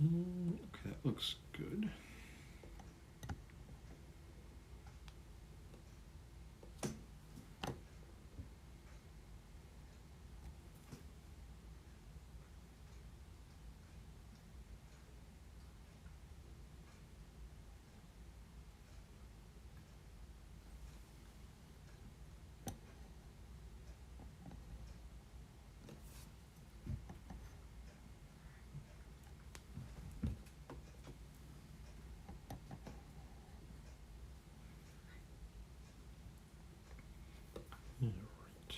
Okay, that looks good. All right.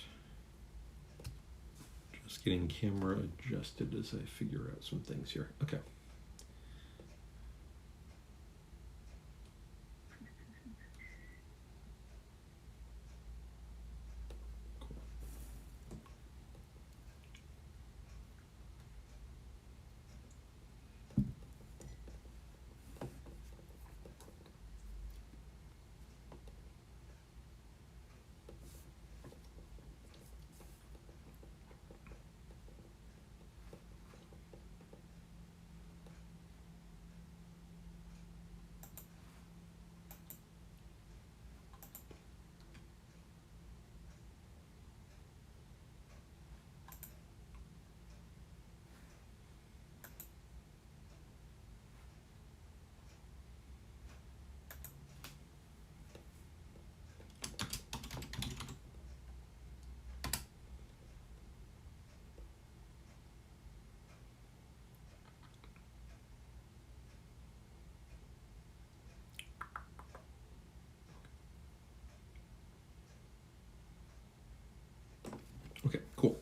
Just getting camera adjusted as I figure out some things here. Okay. Okay, cool.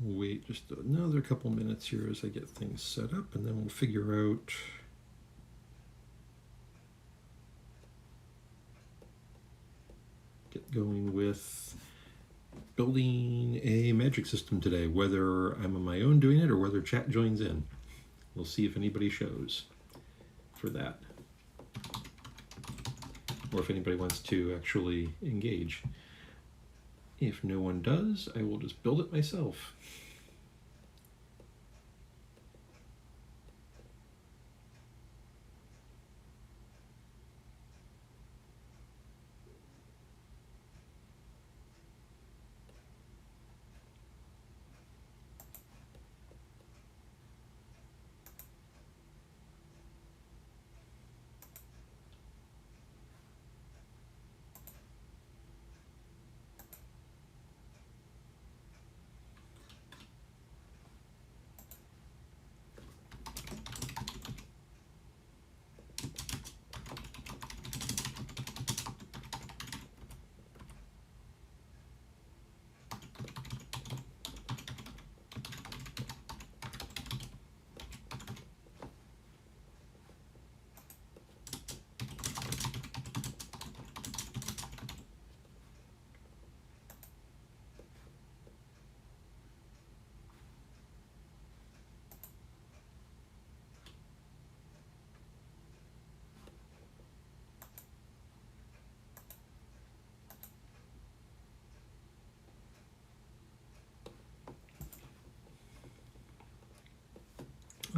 We'll wait just another couple minutes here as I get things set up, and then we'll figure out get going with building a magic system today, whether I'm on my own doing it or whether chat joins in. We'll see if anybody shows for that, or if anybody wants to actually engage. If no one does, I will just build it myself.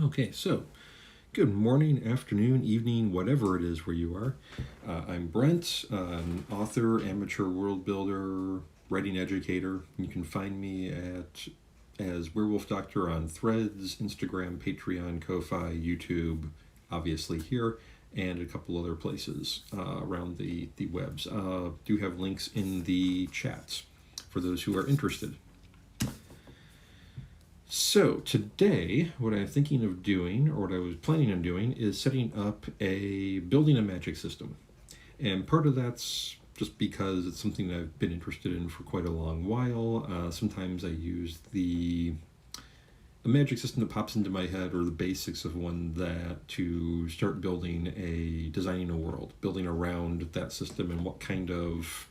Okay, so good morning, afternoon, evening, whatever it is where you are. I'm Brent, an author, amateur world builder, writing educator. You can find me as Werewolf Doctor on Threads, Instagram, Patreon, Ko-Fi, YouTube, obviously here, and a couple other places around the webs. Do have links in the chats for those who are interested. So today, what I'm thinking of doing, or what I was planning on doing, is setting up building a magic system. And part of that's just because it's something that I've been interested in for quite a long while. Sometimes I use a magic system that pops into my head, or the basics of one, that to start designing a world, building around that system, and what kind of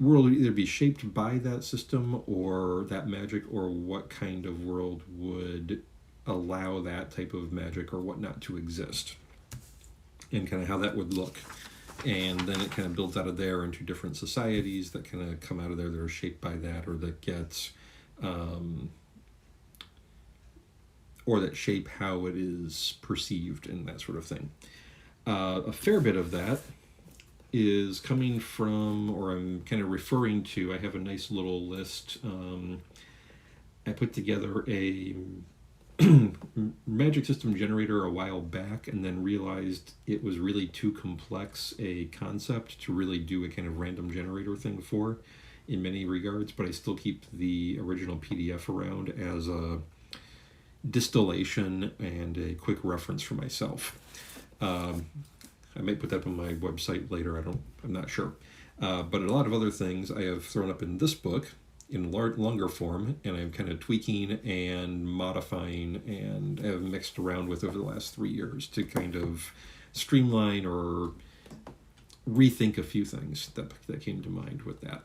world would either be shaped by that system or that magic, or what kind of world would allow that type of magic or whatnot to exist, and kind of how that would look. And then it kind of builds out of there into different societies that kind of come out of there that are shaped by that, or that get um, or that shape how it is perceived and that sort of thing. A fair bit of that is coming from, or I'm kind of referring to, I have a nice little list. I put together a magic system generator a while back and then realized it was really too complex a concept to really do a kind of random generator thing for in many regards, but I still keep the original PDF around as a distillation and a quick reference for myself. I might put that on my website later. I'm not sure. But a lot of other things I have thrown up in this book in longer form, and I'm kind of tweaking and modifying and have mixed around with over the last 3 years to kind of streamline or rethink a few things that came to mind with that.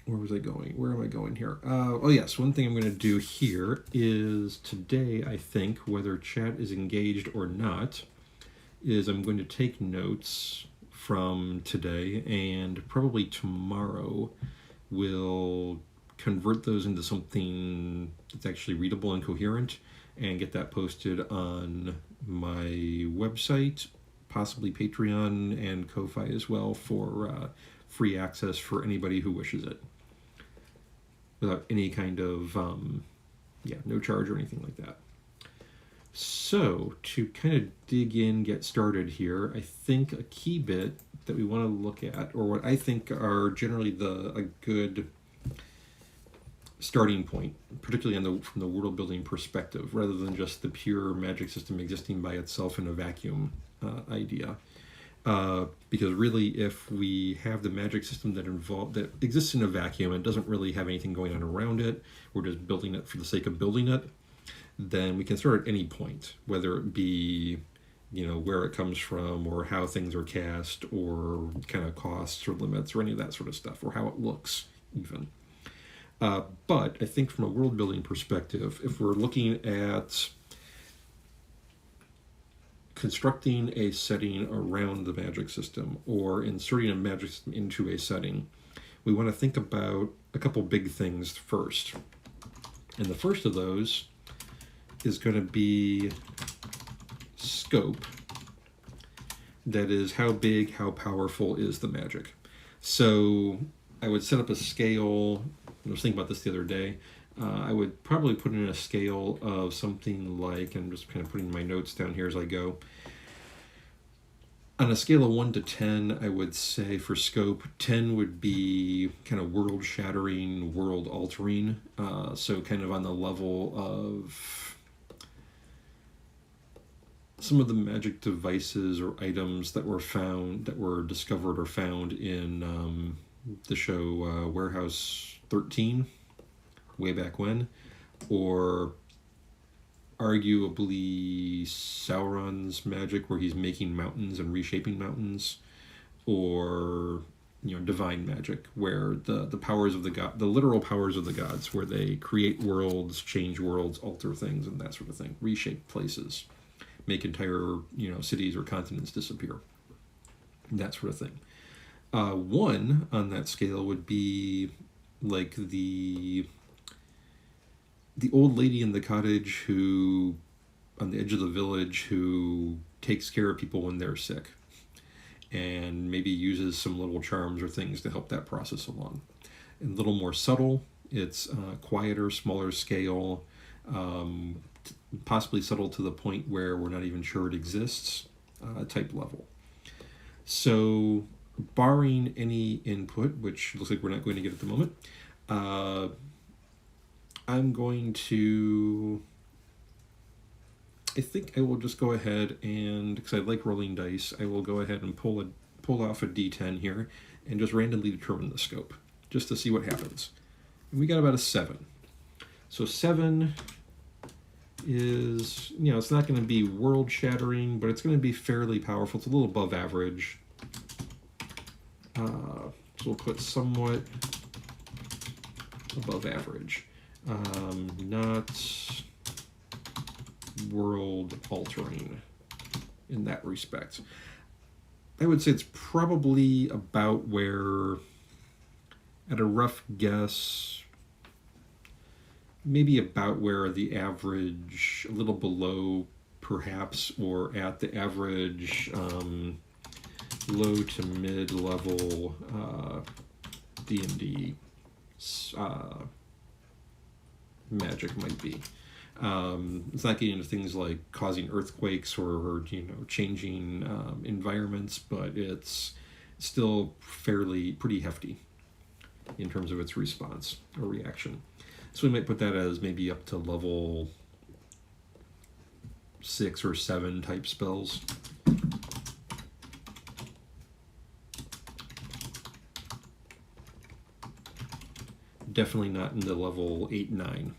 Where was I going? Where am I going here? Oh yes, one thing I'm going to do here is today, I think, whether chat is engaged or not, is I'm going to take notes from today, and probably tomorrow we'll convert those into something that's actually readable and coherent and get that posted on my website, possibly Patreon and Ko-Fi as well, for free access for anybody who wishes it, without any kind of no charge or anything like that. So to kind of dig in, get started here, I think a key bit that we want to look at, or what I think are generally a good starting point, particularly from the world building perspective, rather than just the pure magic system existing by itself in a vacuum idea. Because really, if we have the magic system that exists in a vacuum and doesn't really have anything going on around it, we're just building it for the sake of building it, then we can start at any point, whether it be, where it comes from, or how things are cast, or kind of costs or limits, or any of that sort of stuff, or how it looks even. But I think from a world building perspective, if we're looking at constructing a setting around the magic system or inserting a magic system into a setting, we want to think about a couple big things first. And the first of those is going to be scope. That is, how big, how powerful is the magic? So I would set up a scale. I was thinking about this the other day. I would probably put in a scale of something like, I'm just kind of putting my notes down here as I go. On a scale of 1 to 10, I would say for scope, 10 would be kind of world-shattering, world-altering. So kind of on the level of some of the magic devices or items that were discovered or found in the show Warehouse 13, way back when, or arguably Sauron's magic, where he's making mountains and reshaping mountains, or divine magic, where the powers of the literal powers of the gods, where they create worlds, change worlds, alter things, and that sort of thing, reshape places, make entire cities or continents disappear, that sort of thing. 1 on that scale would be like the old lady in the cottage who, on the edge of the village, who takes care of people when they're sick, and maybe uses some little charms or things to help that process along. And a little more subtle, it's quieter, smaller scale, possibly subtle to the point where we're not even sure it exists, type level. So barring any input, which looks like we're not going to get at the moment, I'm going to, I think I will just go ahead and, because I like rolling dice, I will go ahead and pull off a d10 here and just randomly determine the scope, just to see what happens. And we got about a 7. So 7 is, it's not going to be world-shattering, but it's going to be fairly powerful. It's a little above average. So we'll put somewhat above average. Not world-altering in that respect. I would say it's probably about where At a rough guess, maybe about where the average, a little below perhaps, or at the average low to mid level D&D magic might be. It's not getting into things like causing earthquakes or changing environments, but it's still pretty hefty in terms of its response or reaction. So we might put that as maybe up to level 6 or 7 type spells. Definitely not in the level 8, 9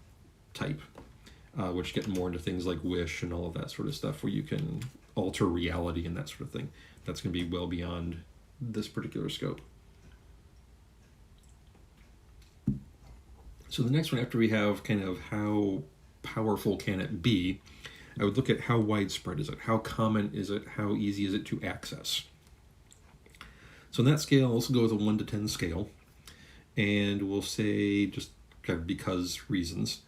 type, which get more into things like wish and all of that sort of stuff, where you can alter reality and that sort of thing. That's going to be well beyond this particular scope. So the next one, after we have kind of how powerful can it be, I would look at how widespread is it, how common is it, how easy is it to access. So in that scale, I'll also go with a 1 to 10 scale, and we'll say, just kind of because reasons,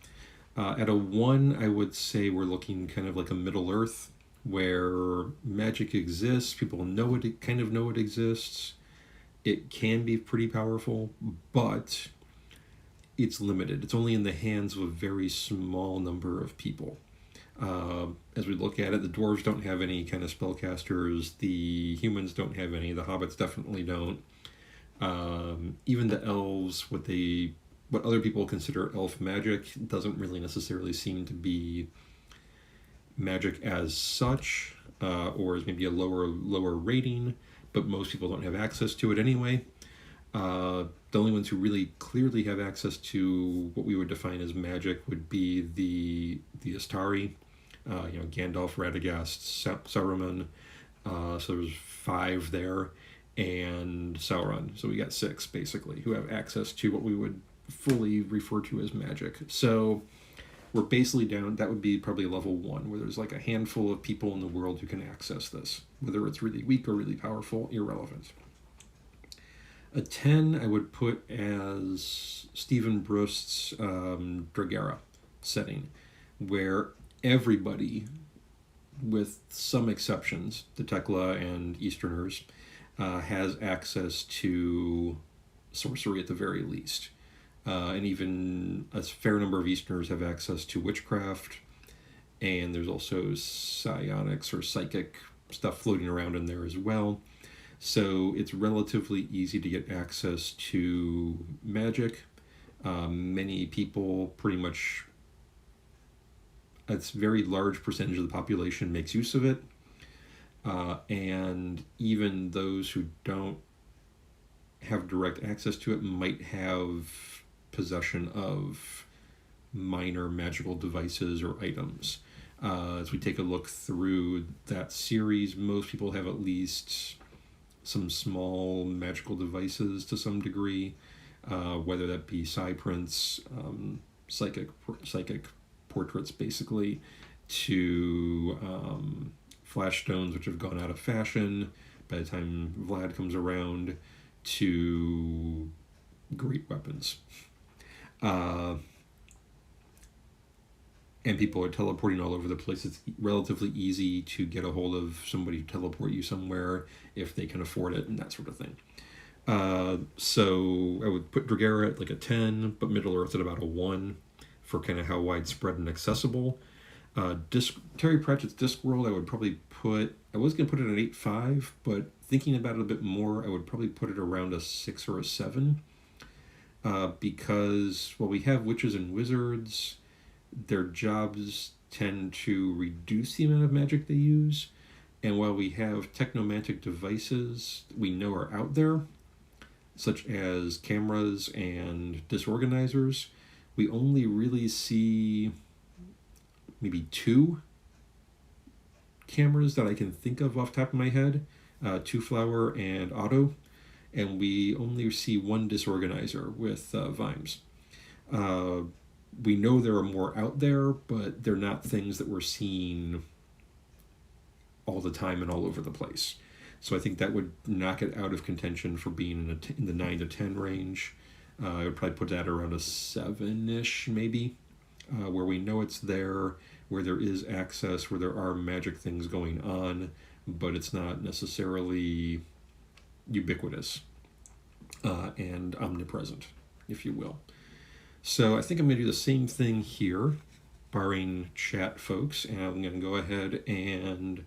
at a 1, I would say we're looking kind of like a Middle Earth, where magic exists, people know it, kind of know it exists, it can be pretty powerful, but it's limited. It's only in the hands of a very small number of people. As we look at it, the dwarves don't have any kind of spellcasters, the humans don't have any, the hobbits definitely don't. Even the elves, what other people consider elf magic, doesn't really necessarily seem to be magic as such, or is maybe a lower rating, but most people don't have access to it anyway. The only ones who really clearly have access to what we would define as magic would be the Astari, Gandalf, Radagast, Saruman. So there's 5 there, and Sauron. So we got 6 basically who have access to what we would fully refer to as magic. So we're basically down. That would be probably level 1, where there's like a handful of people in the world who can access this. Whether it's really weak or really powerful, irrelevant. A 10 I would put as Stephen Brust's Dragera setting, where everybody, with some exceptions, the Tekla and Easterners, has access to sorcery at the very least. And even a fair number of Easterners have access to witchcraft, and there's also psionics or psychic stuff floating around in there as well. So it's relatively easy to get access to magic. Many people, pretty much a very large percentage of the population makes use of it. And even those who don't have direct access to it might have possession of minor magical devices or items. As we take a look through that series, most people have at least some small magical devices to some degree, whether that be psi prints, psychic portraits basically, to flash stones, which have gone out of fashion by the time Vlad comes around, to great weapons. And people are teleporting all over the place. It's relatively easy to get a hold of somebody to teleport you somewhere if they can afford it and that sort of thing. So I would put Dragera at like a 10, but Middle Earth at about a 1 for kind of how widespread and accessible. Terry Pratchett's Discworld, I would probably I was going to put it at 8.5, but thinking about it a bit more, I would probably put it around a 6 or a 7. Because while we have witches and wizards, their jobs tend to reduce the amount of magic they use. And while we have technomantic devices we know are out there, such as cameras and disorganizers, we only really see maybe 2 cameras that I can think of off the top of my head, Two Flower and Otto, and we only see 1 disorganizer with Vimes. We know there are more out there, but they're not things that we're seeing all the time and all over the place. So I think that would knock it out of contention for being in the 9 to 10 range. I would probably put that around a 7-ish, maybe, where we know it's there, where there is access, where there are magic things going on, but it's not necessarily ubiquitous and omnipresent, if you will. So I think I'm going to do the same thing here, barring chat folks, and I'm going to go ahead and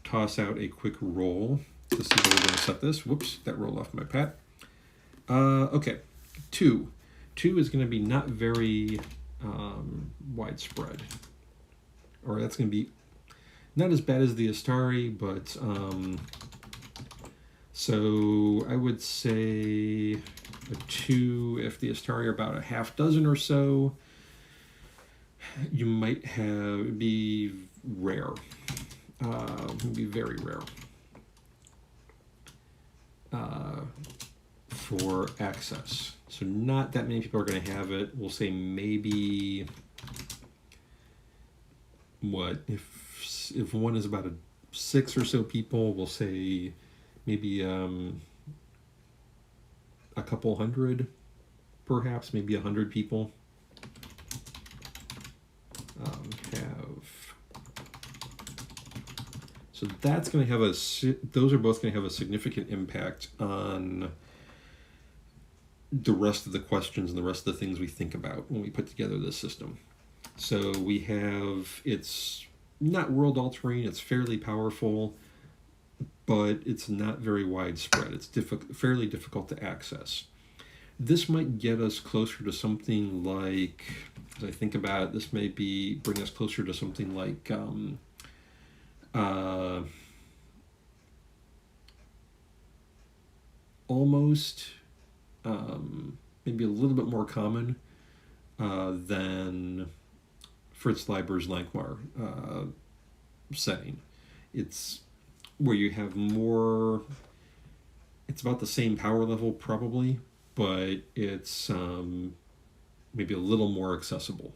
toss out a quick roll to see where we're going to set this. Whoops, that rolled off my pad. Okay, 2. 2 is going to be not very widespread. Or that's going to be not as bad as the Astari, but so I would say a 2. If the Astari are about a half dozen or so, you might have be rare. Be very rare for access. So not that many people are going to have it. We'll say maybe if one is about 6 or so people, we'll say maybe a couple hundred, perhaps maybe 100 people have. So that's going to have those are both going to have a significant impact on the rest of the questions and the rest of the things we think about when we put together this system. So we have, it's not world altering, it's fairly powerful, but it's not very widespread. It's fairly difficult to access. This might get us closer to something like, as I think about it, this may bring us closer to something like almost maybe a little bit more common than Fritz Leiber's Lankmar setting. It's where you have more, it's about the same power level probably, but it's maybe a little more accessible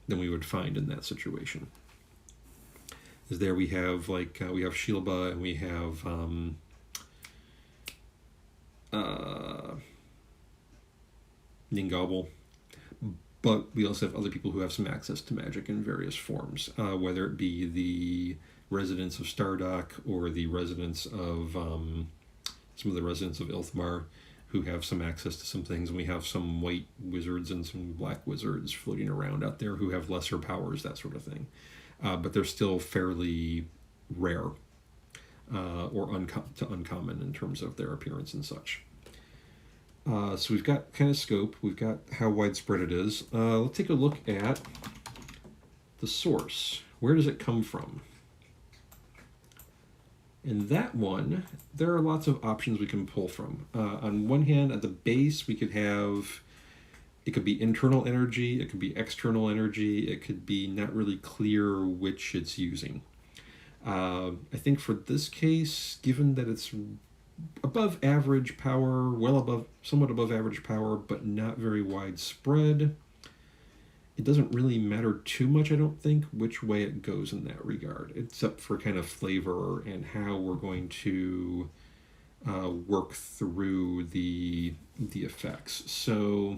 than we would find in that situation. Is there we have we have Shilba and we have Ningabel, but we also have other people who have some access to magic in various forms, whether it be the residents of Stardock or the residents of some of the residents of Ilthmar who have some access to some things, and we have some white wizards and some black wizards floating around out there who have lesser powers, that sort of thing. But they're still fairly rare or uncommon in terms of their appearance and such. So we've got kind of scope, we've got how widespread it is. Let's take a look at the source. Where does it come from? In that one, there are lots of options we can pull from. On one hand, at the base, we could have, it could be internal energy, it could be external energy, it could be not really clear which it's using. I think for this case, given that it's above average power, somewhat above average power, but not very widespread, it doesn't really matter too much, I don't think, which way it goes in that regard, except for kind of flavor and how we're going to work through the effects. So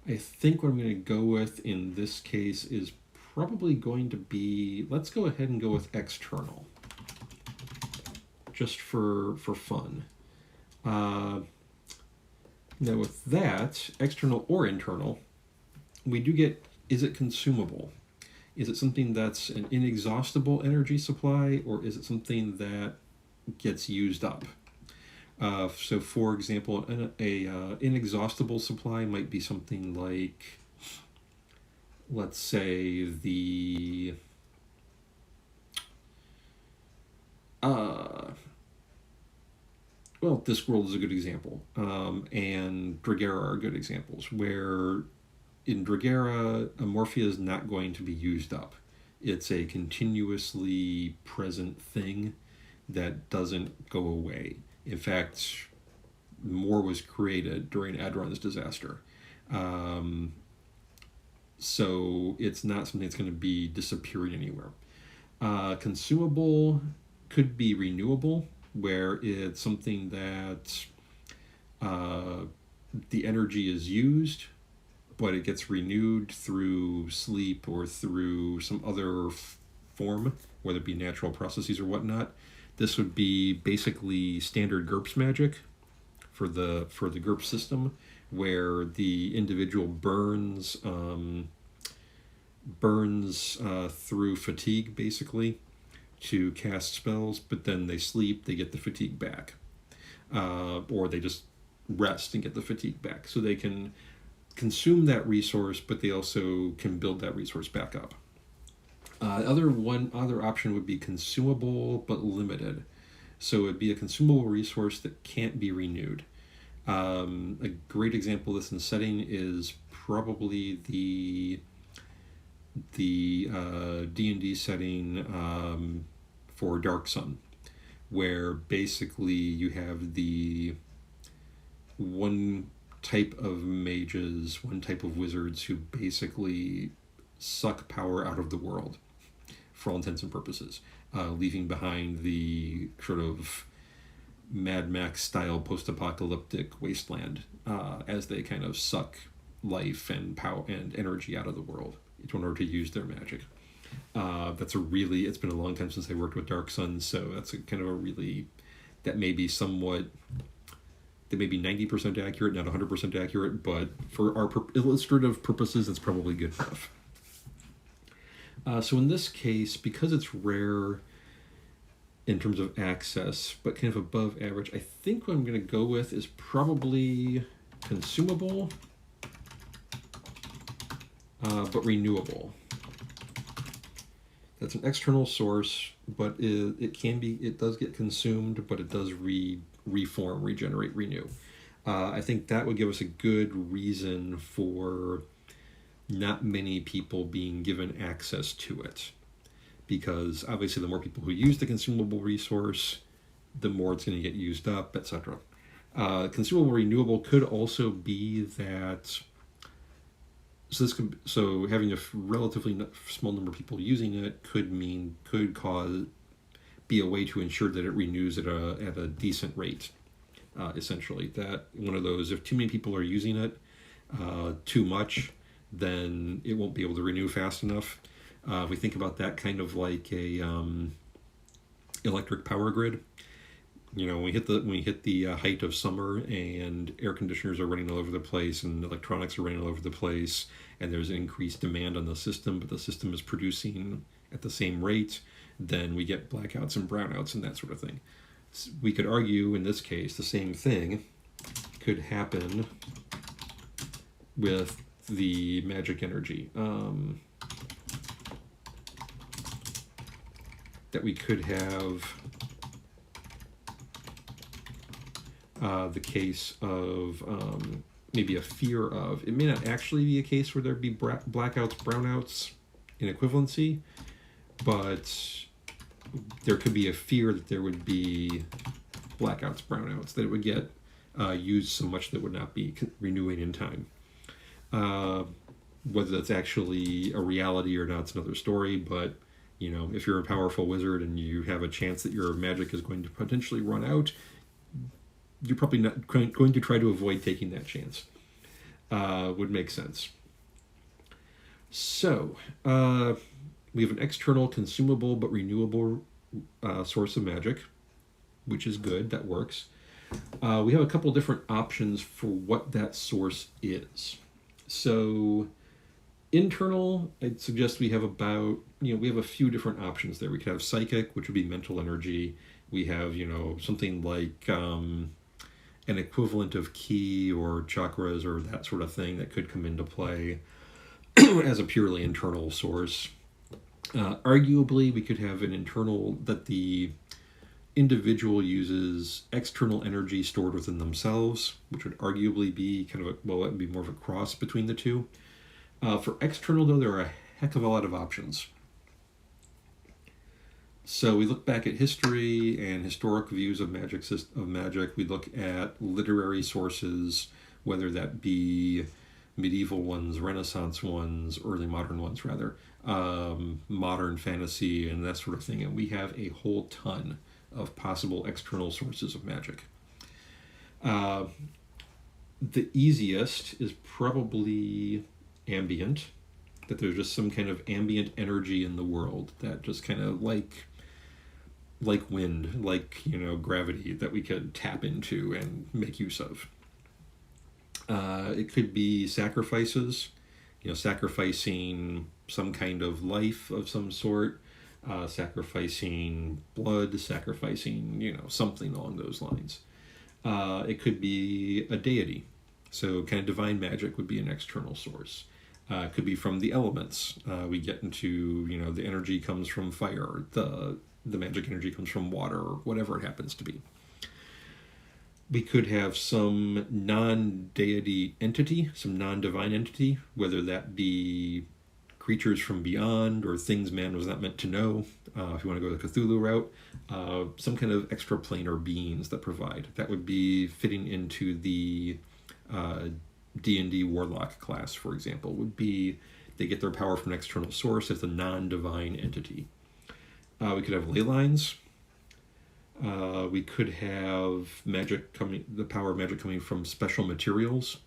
I think what I'm going to go with in this case is probably going to be, let's go ahead and go with external, just for fun. Now with that, external or internal, we do get, is it consumable? Is it something that's an inexhaustible energy supply, or is it something that gets used up? So for example, an inexhaustible supply might be something like, let's say the well, Discworld is a good example, and Dragera are good examples, where in Dragera, Amorphia is not going to be used up. It's a continuously present thing that doesn't go away. In fact, more was created during Adron's disaster. So it's not something that's going to be disappearing anywhere. Consumable could be renewable, where it's something that the energy is used, but it gets renewed through sleep or through some other form, whether it be natural processes or whatnot. This would be basically standard GURPS magic for the GURPS system, where the individual burns through fatigue, basically, to cast spells, but then they sleep, they get the fatigue back. Or they just rest and get the fatigue back. So they can consume that resource, but they also can build that resource back up. Other option would be consumable but limited. So it would be a consumable resource that can't be renewed. A great example of this in setting is probably the D&D setting for Dark Sun, where basically you have the one type of mages, one type of wizards who basically suck power out of the world for all intents and purposes, leaving behind the sort of Mad Max style post-apocalyptic wasteland as they kind of suck life and power and energy out of the world in order to use their magic. It's been a long time since I worked with Dark Sun, so that's that may be 90% accurate, not 100% accurate, but for our illustrative purposes, it's probably good enough. So in this case, because it's rare in terms of access, but kind of above average, I think what I'm going to go with is probably consumable, but renewable. That's an external source, but it does get consumed, but it does reform, regenerate, renew. I think that would give us a good reason for not many people being given access to it, because obviously the more people who use the consumable resource, the more it's going to get used up, etc. Consumable renewable could also be that. So having a relatively small number of people using it could be a way to ensure that it renews at a decent rate. Essentially, that one of those, if too many people are using it too much, then it won't be able to renew fast enough. If we think about that kind of like a electric power grid, when we hit the height of summer and air conditioners are running all over the place and electronics are running all over the place, and there's an increased demand on the system, but the system is producing at the same rate, then we get blackouts and brownouts and that sort of thing. We could argue in this case the same thing could happen with the magic energy. That we could have the case of maybe a fear of. It may not actually be a case where there'd be blackouts, brownouts in equivalency, but there could be a fear that there would be blackouts, brownouts, that it would get used so much that it would not be renewing in time. Whether that's actually a reality or not, it's another story, but if you're a powerful wizard and you have a chance that your magic is going to potentially run out, you're probably not going to try to avoid taking that chance. Would make sense. So, we have an external consumable but renewable source of magic, which is good, that works. We have a couple different options for what that source is. So, internal, I'd suggest we have we have a few different options there. We could have psychic, which would be mental energy. We have, something like an equivalent of ki or chakras or that sort of thing that could come into play as a purely internal source. Arguably, we could have an internal that the individual uses external energy stored within themselves, which would arguably be it would be more of a cross between the two. For external, though, there are a heck of a lot of options. So we look back at history and historic views of magic. We look at literary sources, whether that be medieval ones, Renaissance ones, early modern ones, rather, modern fantasy and that sort of thing. And we have a whole ton of possible external sources of magic. The easiest is probably ambient, that there's just some kind of ambient energy in the world that just kind of like wind, like, gravity, that we could tap into and make use of. It could be sacrifices, sacrificing some kind of life of some sort, sacrificing blood, sacrificing, something along those lines. It could be a deity. So kind of divine magic would be an external source. It could be from the elements. We get into, the energy comes from fire, the magic energy comes from water, or whatever it happens to be. We could have some non-deity entity, some non-divine entity, whether that be creatures from beyond or things man was not meant to know, if you want to go the Cthulhu route, some kind of extraplanar beings that provide. That would be fitting into the D&D Warlock class, for example, would be they get their power from an external source as a non-divine entity. We could have ley lines. We could have the power of magic coming from special materials,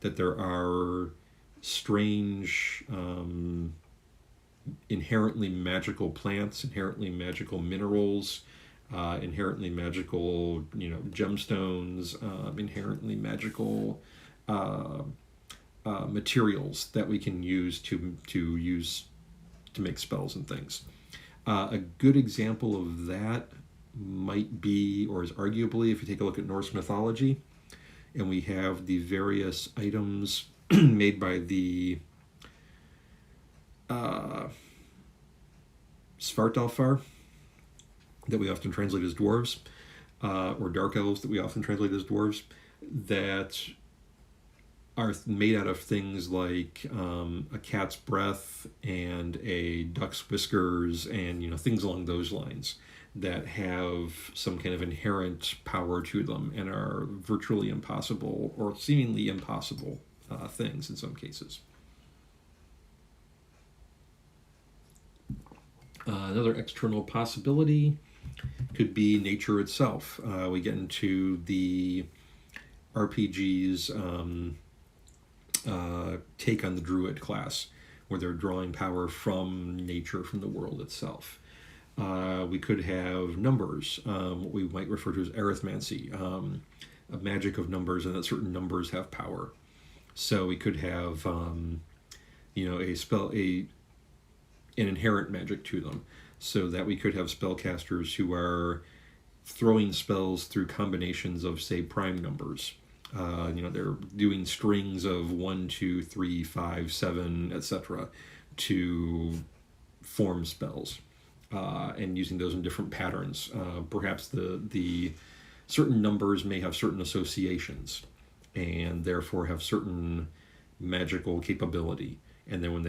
that there are strange, inherently magical plants, inherently magical minerals, inherently magical, gemstones, inherently magical materials that we can use to make spells and things. A good example of that might be, or is arguably, if you take a look at Norse mythology, and we have the various items made by the Svartalfar, that we often translate as dwarves, or dark elves that we often translate as dwarves, that are made out of things like a cat's breath and a duck's whiskers, and things along those lines, that have some kind of inherent power to them and are virtually impossible or seemingly impossible things in some cases. Another external possibility could be nature itself. We get into the RPG's take on the Druid class, where they're drawing power from nature, from the world itself. We could have numbers, what we might refer to as arithmancy, a magic of numbers, and that certain numbers have power. So we could have, a spell, an inherent magic to them, so that we could have spellcasters who are throwing spells through combinations of, say, prime numbers. They're doing strings of 1, 2, 3, 5, 7, etc. to form spells. And using those in different patterns. Perhaps the certain numbers may have certain associations, and therefore have certain magical capability. And then when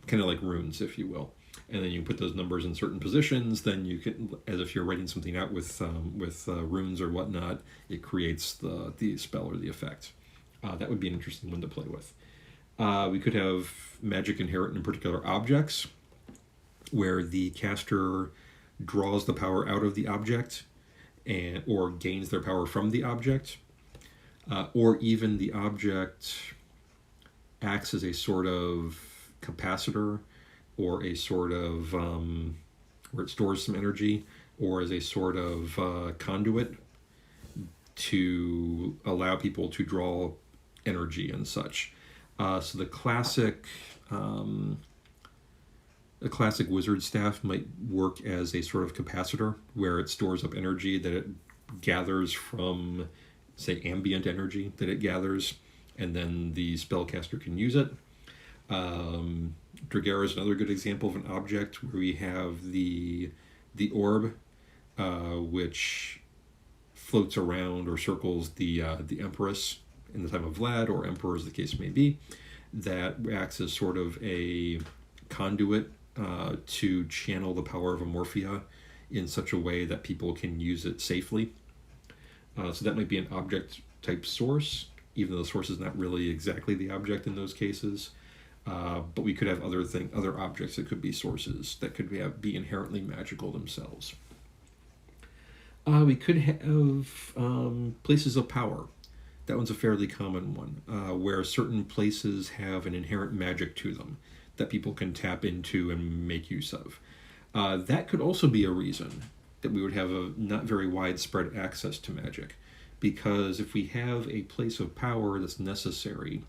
kind of like runes, if you will, and then you put those numbers in certain positions, then you can, as if you're writing something out with runes or whatnot, it creates the spell or the effect. That would be an interesting one to play with. We could have magic inherent in particular objects, where the caster draws the power out of the object or gains their power from the object, or even the object acts as a sort of capacitor, or a sort of where it stores some energy, or as a sort of conduit to allow people to draw energy and such. So the classic wizard staff might work as a sort of capacitor, where it stores up energy that it gathers from, say, ambient energy that it gathers, and then the spellcaster can use it. Dragera is another good example of an object where we have the orb, which floats around or circles the Empress in the time of Vlad, or Emperor as the case may be, that acts as sort of a conduit to channel the power of Amorphia in such a way that people can use it safely. So that might be an object type source, even though the source is not really exactly the object in those cases. But we could have other objects that could be sources that could be inherently magical themselves. We could have places of power. That one's a fairly common one, where certain places have an inherent magic to them that people can tap into and make use of. That could also be a reason that we would have a not very widespread access to magic, because if we have a place of power that's necessary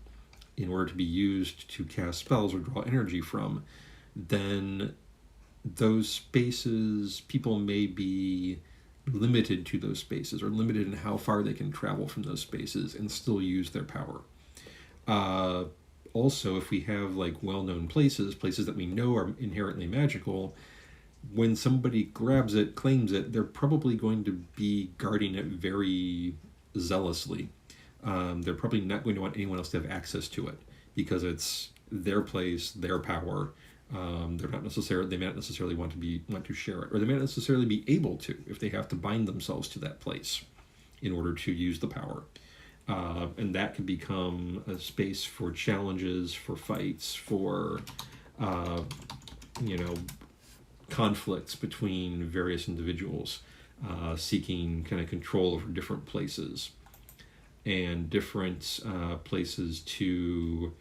in order to be used to cast spells or draw energy from, then those spaces, people may be limited to those spaces or limited in how far they can travel from those spaces and still use their power. Also, if we have like well-known places that we know are inherently magical, when somebody grabs it, claims it, they're probably going to be guarding it very zealously. They're probably not going to want anyone else to have access to it because it's their place, their power. They may not necessarily want to share it, or they may not necessarily be able to if they have to bind themselves to that place in order to use the power. And that can become a space for challenges, for fights, for conflicts between various individuals seeking kind of control over different places and different places to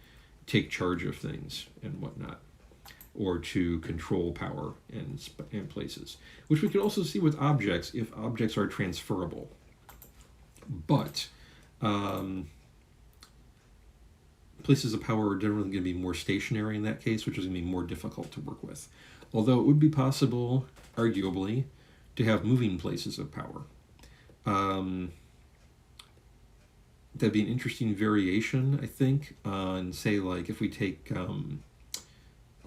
take charge of things and whatnot, or to control power and places, which we could also see with objects if objects are transferable. But places of power are generally going to be more stationary in that case, which is going to be more difficult to work with. Although it would be possible, arguably, to have moving places of power. That'd be an interesting variation, I think, on, say, like, if we take, I'll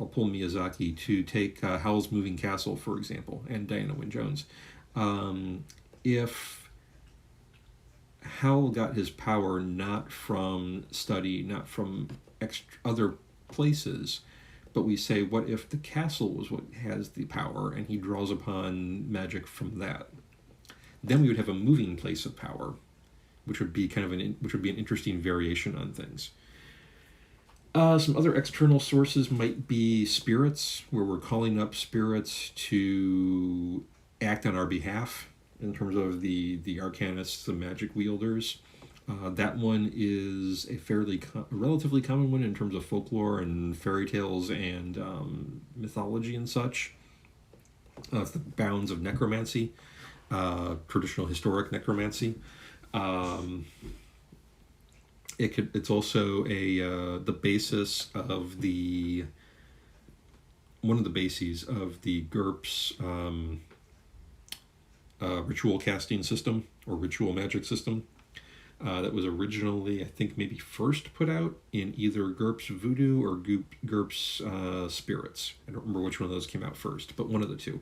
pull Miyazaki to take Howl's Moving Castle, for example, and Diana Wynne-Jones. If Howl got his power not from study, not from other places, but we say, what if the castle was what has the power and he draws upon magic from that? Then we would have a moving place of power, which would be an interesting variation on things. Some other external sources might be spirits, where we're calling up spirits to act on our behalf in terms of the arcanists, the magic wielders. That one is a relatively common one in terms of folklore and fairy tales and mythology and such. It's the bounds of necromancy, traditional historic necromancy. It's also the basis of one of the bases of the GURPS ritual casting system or ritual magic system. That was originally, I think, maybe first put out in either GURPS Voodoo or GURPS Spirits. I don't remember which one of those came out first, but one of the two.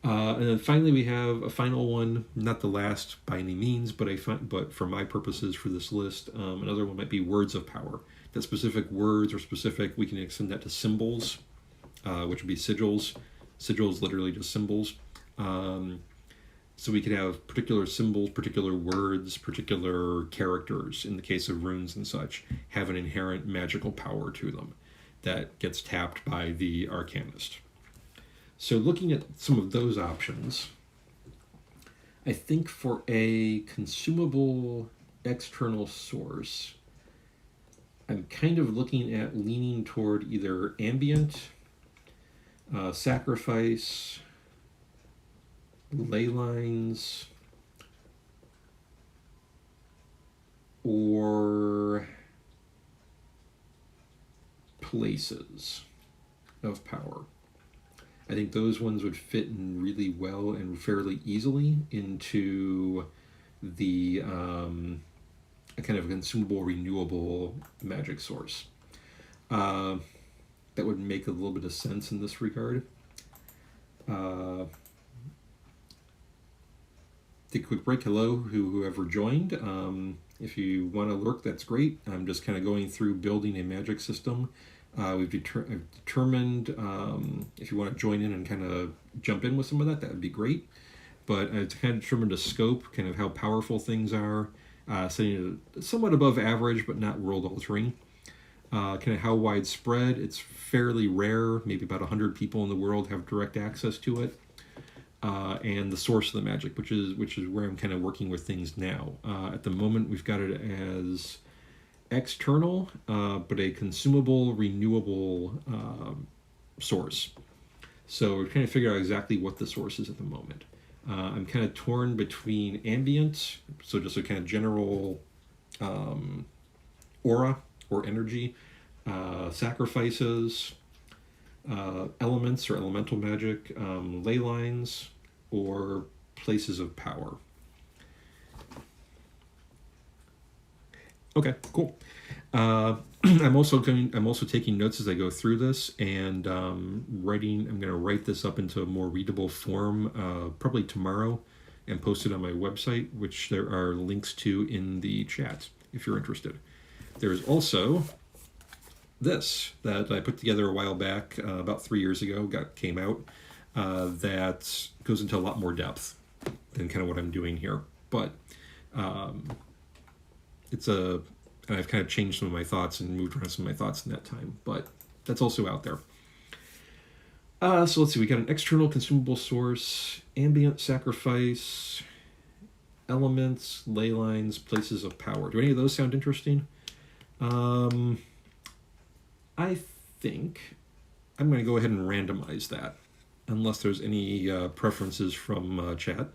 And then finally, we have a final one, not the last by any means, but for my purposes for this list, another one might be words of power. That specific words or we can extend that to symbols, which would be sigils. Sigils, literally just symbols. So we could have particular symbols, particular words, particular characters, in the case of runes and such, have an inherent magical power to them that gets tapped by the arcanist. So looking at some of those options, I think for a consumable external source, I'm kind of looking at leaning toward either ambient, sacrifice, ley lines, or places of power. I think those ones would fit in really well and fairly easily into the a kind of consumable, renewable magic source. That would make a little bit of sense in this regard. Take a quick break. Hello, whoever joined. If you want to lurk, that's great. I'm just kind of going through building a magic system. I've determined if you want to join in and kind of jump in with some of that would be great. But I've kind of determined a scope, kind of how powerful things are, setting it somewhat above average, but not world-altering. Kind of how widespread. It's fairly rare. Maybe about 100 people in the world have direct access to it. and the source of the magic, which is where I'm kind of working with things now. At the moment, we've got it as external, but a consumable, renewable source. So we're trying to figure out exactly what the source is at the moment. I'm kind of torn between ambient, so just a kind of general aura or energy, sacrifices, elements or elemental magic, ley lines, or places of power. Okay, cool. I'm also taking notes as I go through this, and I'm going to write this up into a more readable form probably tomorrow, and post it on my website, which there are links to in the chat if you're interested. There is also this that I put together a while back, about 3 years ago, came out, that goes into a lot more depth than kind of what I'm doing here. But and I've kind of changed some of my thoughts and moved around some of my thoughts in that time, but that's also out there. So let's see, we got an external consumable source, ambient sacrifice, elements, ley lines, places of power. Do any of those sound interesting? I think I'm going to go ahead and randomize that, unless there's any preferences from chat.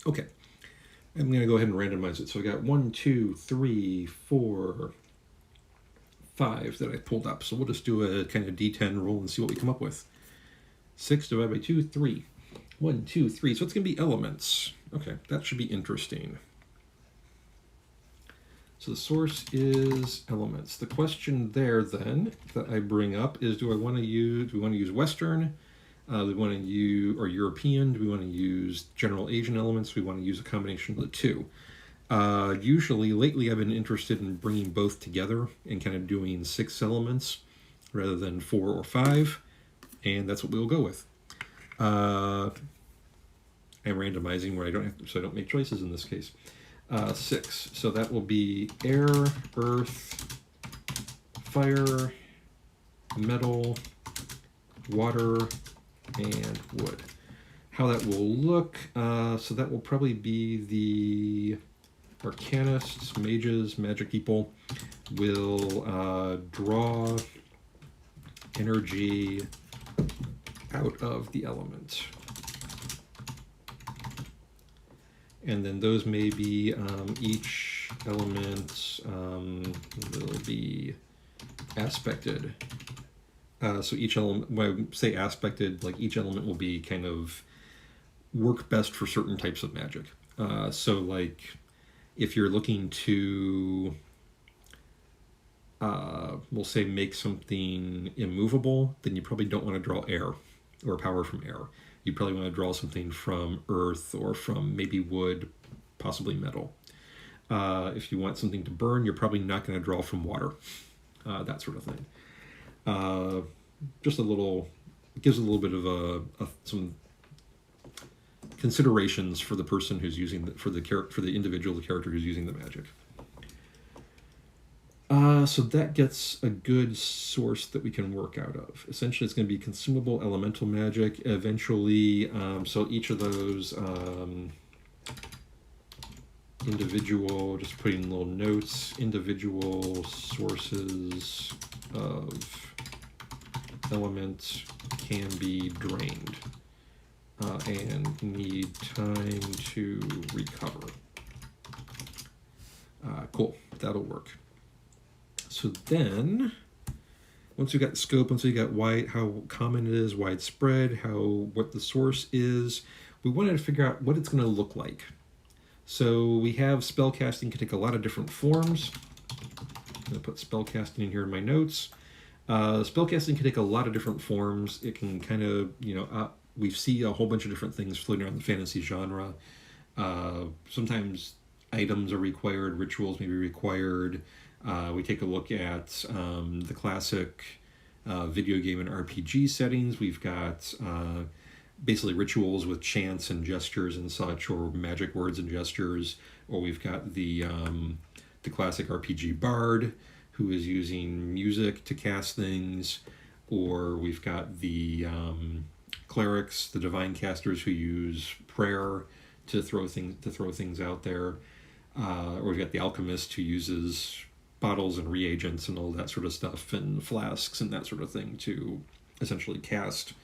Okay, I'm going to go ahead and randomize it. So I got 1, 2, 3, 4, 5 that I pulled up. So we'll just do a kind of D10 roll and see what we come up with. 6 divided by 2, 3. 1, 2, 3. So it's going to be elements. Okay, that should be interesting. So the source is elements. The question there then that I bring up is, do we want to use Western? Do we want to use, or European? Do we want to use general Asian elements? Do we want to use a combination of the two? Usually, lately I've been interested in bringing both together and kind of doing 6 elements rather than 4 or 5, and that's what we'll go with. I'm randomizing where I don't make choices in this case. 6, so that will be air, earth, fire, metal, water, and wood. How that will look, so that will probably be the arcanists, mages, magic people will draw energy out of the element. And then those may be, each element will be aspected. So each element, when I say aspected, like each element will be kind of work best for certain types of magic. So like if you're looking to, we'll say make something immovable, then you probably don't want to draw air or power from air. You probably want to draw something from earth or from maybe wood, possibly metal. If you want something to burn, you're probably not going to draw from water, that sort of thing. Just a little, gives a little bit of some considerations for the person who's using for the individual, the character who's using the magic. So that gets a good source that we can work out of. Essentially, it's going to be consumable elemental magic. Eventually, so each of those individual, just putting little notes, individual sources of element can be drained and need time to recover. Cool, that'll work. So then, once we got the scope, once we got how common it is, widespread, what the source is, we wanted to figure out what it's going to look like. So we have spellcasting can take a lot of different forms. I'm going to put spellcasting in here in my notes. Spellcasting can take a lot of different forms. It can kind of, we see a whole bunch of different things floating around the fantasy genre. Sometimes items are required, rituals may be required. We take a look at the classic video game and RPG settings. We've got basically rituals with chants and gestures and such, or magic words and gestures, or we've got the the classic RPG bard who is using music to cast things, or we've got the clerics, the divine casters who use prayer to throw things out there, or we've got the alchemist who uses bottles and reagents and all that sort of stuff, and flasks and that sort of thing to essentially cast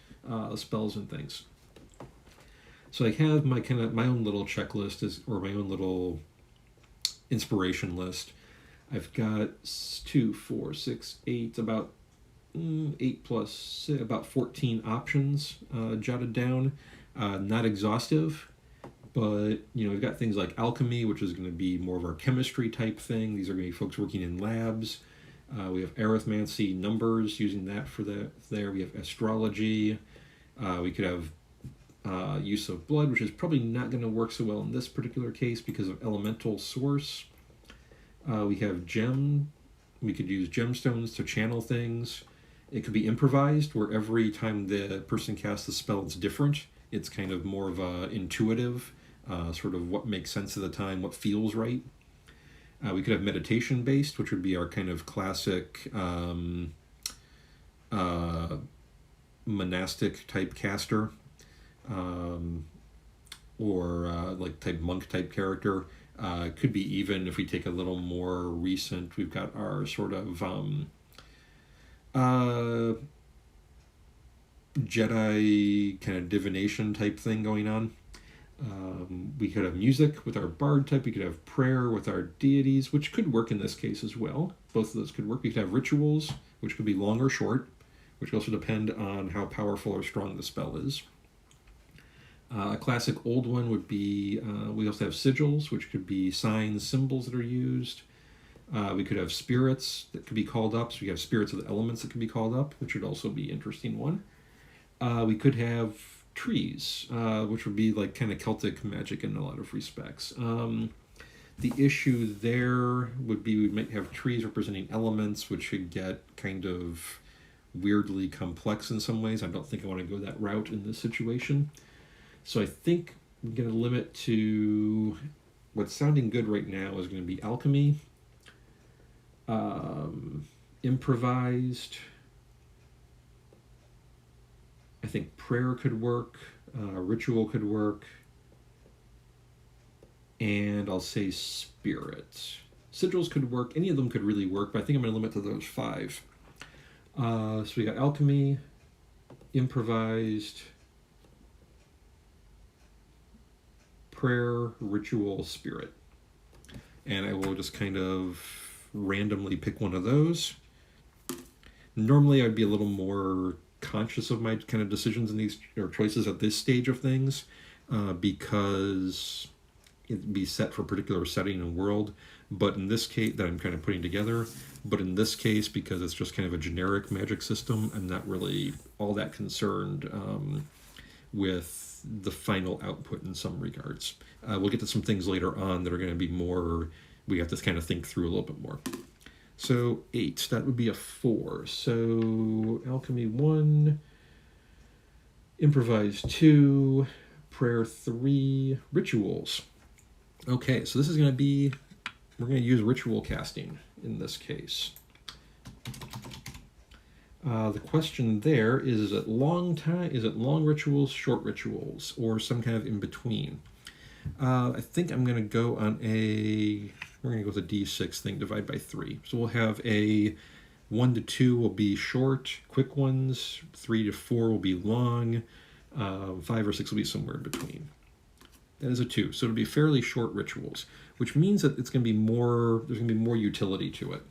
spells and things. So I have my own little checklist or my own little inspiration list. I've got 2, 4, 6, 8, about 8 plus about 14 options jotted down. Not exhaustive, but we've got things like alchemy, which is going to be more of our chemistry type thing. These are going to be folks working in labs. We have arithmancy, numbers, using that for there. We have astrology. We could have use of blood, which is probably not going to work so well in this particular case because of elemental source. We have we could use gemstones to channel things. It could be improvised, where every time the person casts the spell, it's different. It's kind of more of a intuitive, sort of what makes sense at the time, what feels right. We could have meditation based, which would be our kind of classic monastic type caster, or like type monk type character. Could be even if we take a little more recent, we've got our sort of Jedi kind of divination type thing going on. We could have music with our bard type. We could have prayer with our deities, which could work in this case as well. Both of those could work. We could have rituals, which could be long or short, which also depend on how powerful or strong the spell is. A classic old one would be, we also have sigils, which could be signs, symbols that are used. We could have spirits that could be called up. So we have spirits of the elements that could be called up, which would also be an interesting one. We could have trees, which would be like kind of Celtic magic in a lot of respects. The issue there would be we might have trees representing elements, which could get kind of weirdly complex in some ways. I don't think I want to go that route in this situation. So I think I'm going to limit to what's sounding good right now is going to be alchemy, improvised. I think prayer could work, ritual could work, and I'll say spirit. Sigils could work. Any of them could really work, but I think I'm going to limit to those 5. So we got alchemy, improvised, prayer, ritual, spirit. And I will just kind of randomly pick one of those. Normally I'd be a little more conscious of my kind of decisions in these or choices at this stage of things, because it'd be set for a particular setting and world. But in this case, that I'm kind of putting together, but in this case, because it's just kind of a generic magic system, I'm not really all that concerned with the final output in some regards. We'll get to some things later on that are going to be more, we have to kind of think through a little bit more. So 8, that would be a 4. So alchemy 1, improvise 2, prayer 3, rituals. Okay, so this is going to be, we're going to use ritual casting in this case. The question there is it long rituals, short rituals, or some kind of in between? I think I'm going to go on we're going to go with a D6 thing, divide by 3. So we'll have a 1 to 2 will be short, quick ones, 3 to 4 will be long, 5 or 6 will be somewhere in between. That is a 2, so it'll be fairly short rituals, which means that it's going to be there's going to be more utility to it.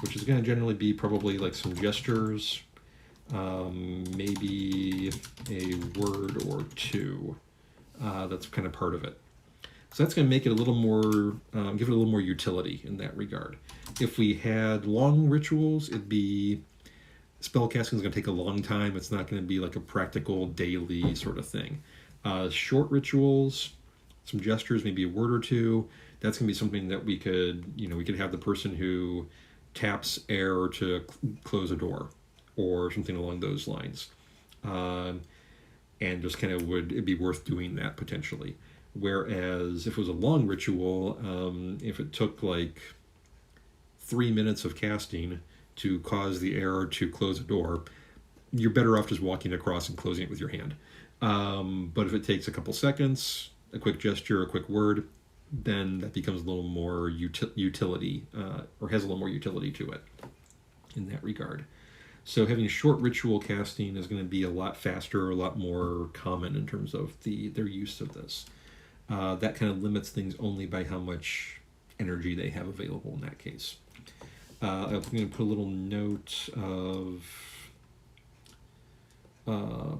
Which is going to generally be probably like some gestures, maybe a word or 2. That's kind of part of it. So that's going to make it a little more, give it a little more utility in that regard. If we had long rituals, it'd be, spell casting is going to take a long time. It's not going to be like a practical daily sort of thing. Short rituals, some gestures, maybe a word or 2. That's going to be something that we could have the person who taps air to close a door or something along those lines. And just kind of it'd be worth doing that potentially. Whereas if it was a long ritual, if it took like 3 minutes of casting to cause the error to close a door, you're better off just walking across and closing it with your hand. But if it takes a couple seconds, a quick gesture, a quick word, then that becomes a little more utility, or has a little more utility to it in that regard. So having short ritual casting is going to be a lot faster, a lot more common in terms of their use of this. That kind of limits things only by how much energy they have available in that case. I'm going to put a little note of...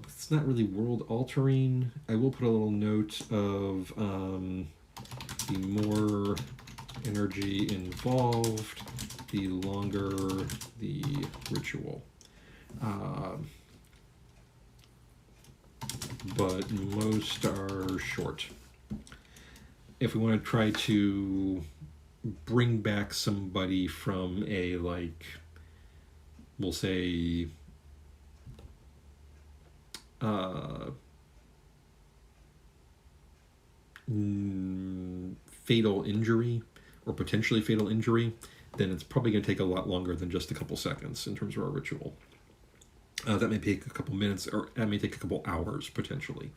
it's not really world altering. I will put a little note of the more energy involved, the longer the ritual. But most are short. If we want to try to bring back somebody from a, like, we'll say, fatal injury or potentially fatal injury, then it's probably going to take a lot longer than just a couple seconds in terms of our ritual. That may take a couple minutes, or that may take a couple hours potentially.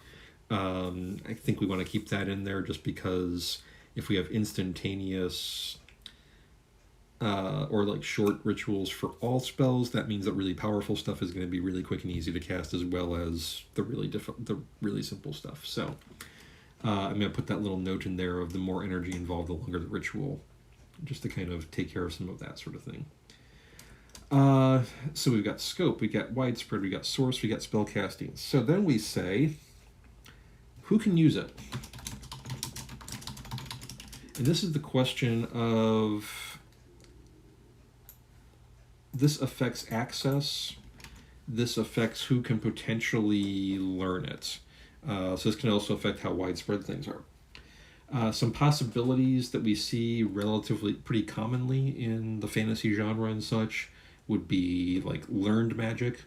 I think we want to keep that in there just because if we have instantaneous or like short rituals for all spells, that means that really powerful stuff is going to be really quick and easy to cast, as well as the really simple stuff. So I'm going to put that little note in there of the more energy involved, the longer the ritual, just to kind of take care of some of that sort of thing. So we've got scope, we got widespread, we got source, we got spell casting. So then we say, who can use it? And this is the question of, this affects access, this affects who can potentially learn it. So this can also affect how widespread things are. Some possibilities that we see relatively pretty commonly in the fantasy genre and such would be like learned magic,